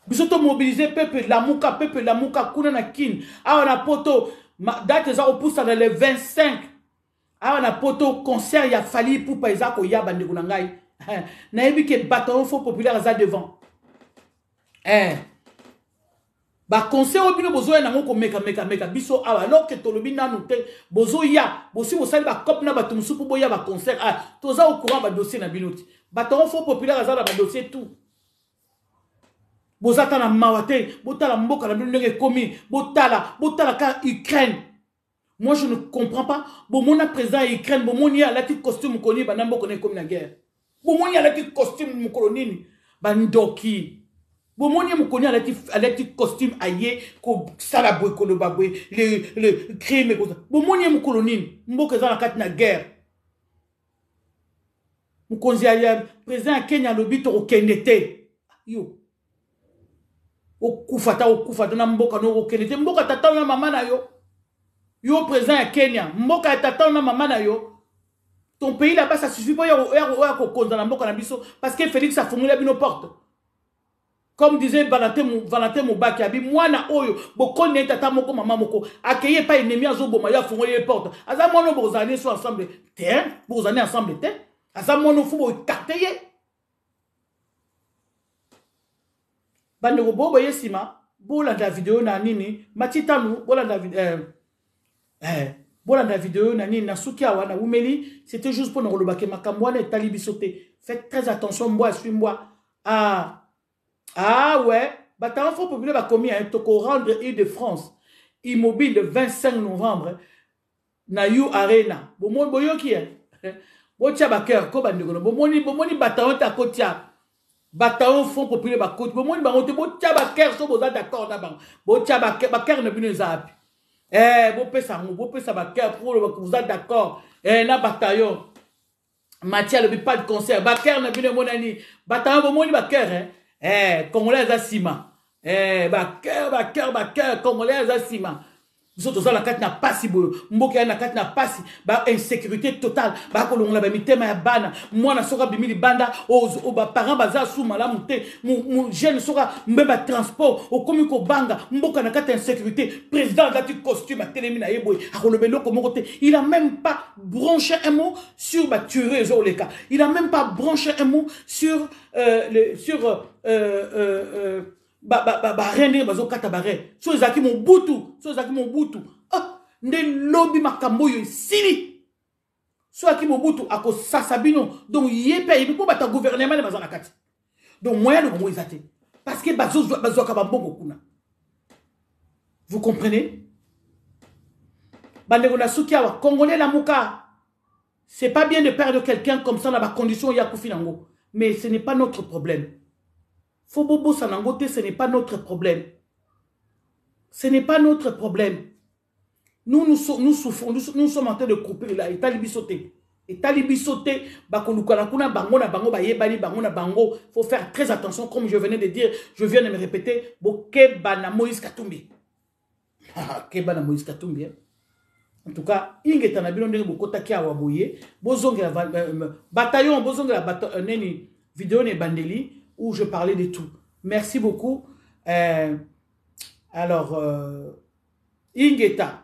biso to mobiliser peuple la muka kuna na kin awa na poto date za opusa dans le 25 awa na poto concert ya fali pour paisa ko ya bande kuna ngai na yebi ke bataillon Front Populaire za devant. Ba conseil obino bozo ya nango ko meka biso awa alors que tolobi nanu te bozo ya bosi bosali ba cop na bato musupu boya ba conseil toza au courant ba dossier na binoti bataillon Front Populaire azala ba dossier tout bozata na mawate botala mboka na bino ndenge komi botala ka Ukraine. Moi je ne comprends pas bomona président Ukraine bomoni a la petite costume koni ba nambo kone comme na guerre bomoni a la petite costume mukolonini bandoki. Bomoni mukoni a la petite costume aye ko sala boy ko babwe le crime ko bomoni mukolonini mboka za na kati na guerre mukonzi ya président Kenya lobito ko kendete yo okufata na mboka no ko kendete mboka tata na mama na yo président ya Kenya mboka tata na mama na yo. Ton pays là-bas ça suffit pas ya ko konza na mboka na biso parce que Félix a formulé bino porte. Comme disait Valentin Moubaki, abi mwana oyo bokoni na tata moko mama moko akeye pas ennemi azo boma ya fongoli les portes. Aza mono bozani so ensemble te, bozani ensemble te. Aza mono fu bo écarter. Bandeko bo boye sima. Bolanda vidéo na nini. Matitanu. Bolanda vidéo na nini. Na suki awa na umeli. C'était juste pour nous relobake makamboane et talibisote. Faites très attention. Moi, suis-moi. Ah ouais. Bataillon Front Populaire va commis un toko rendre Île-de-France. Immobile le 25 novembre. Na You Arena. Bon, boyo qui est. Botia baker. Ko bandeko. Bomoni bataillon ta kotia. Bataillon Front Populaire ba côté bomoni bangote botia baker so boza d'accord na bang. Botia baker ne bino zapi. Bo pesa baker pour vous êtes d'accord. Na bataillon. Mathia le pas de concert. Baker ne bino monani. Bataillon bomoni baker Congolais za sima. Baker, Congolais za sima. Nous autres, la carte n'a pas si beau. Mboka na carte n'a pas si. Insécurité totale. Kolonga ba mitema ya bana. Mwana soka bimili banda. Parents baza sous malamute. Mon jeune soka mbeba transport. Komi ko banga. Mboka na carte insécurité. Président dati costume a télémi na yeboy. Akolobelo komo kote. Il a même pas branché un mot sur tuerie Zoleka. Il a même pas branché un mot sur rendre bazo kata bare so ezaki mon butu nde lobby makambo yo sili so aki mon butu ako sasabino donc yepe il peut bata gouvernement ne bazana kati donc moyen de comment izate parce que bazo ka bambongo kuna vous comprenez bandeko na suki awa congolais la muka c'est pas bien de perdre quelqu'un comme ça dans la condition ya kufinango mais ce n'est pas notre problème. Fobobo Sanangote, ce n'est pas notre problème. Ce n'est pas notre problème. Nous souffrons, nous sommes en train de couper là. Et talibisoté. Faut faire très attention, comme je venais de dire, je viens de me répéter. Kebana Moïse Katumbi. Kebana Moïse Katumbi. En tout cas, ingeta na bilonde bokota ki awaboye, bozonge bataillon, bozonge la neni vidéo ne bandeli où je parlais de tout. Merci beaucoup. Alors, ingeta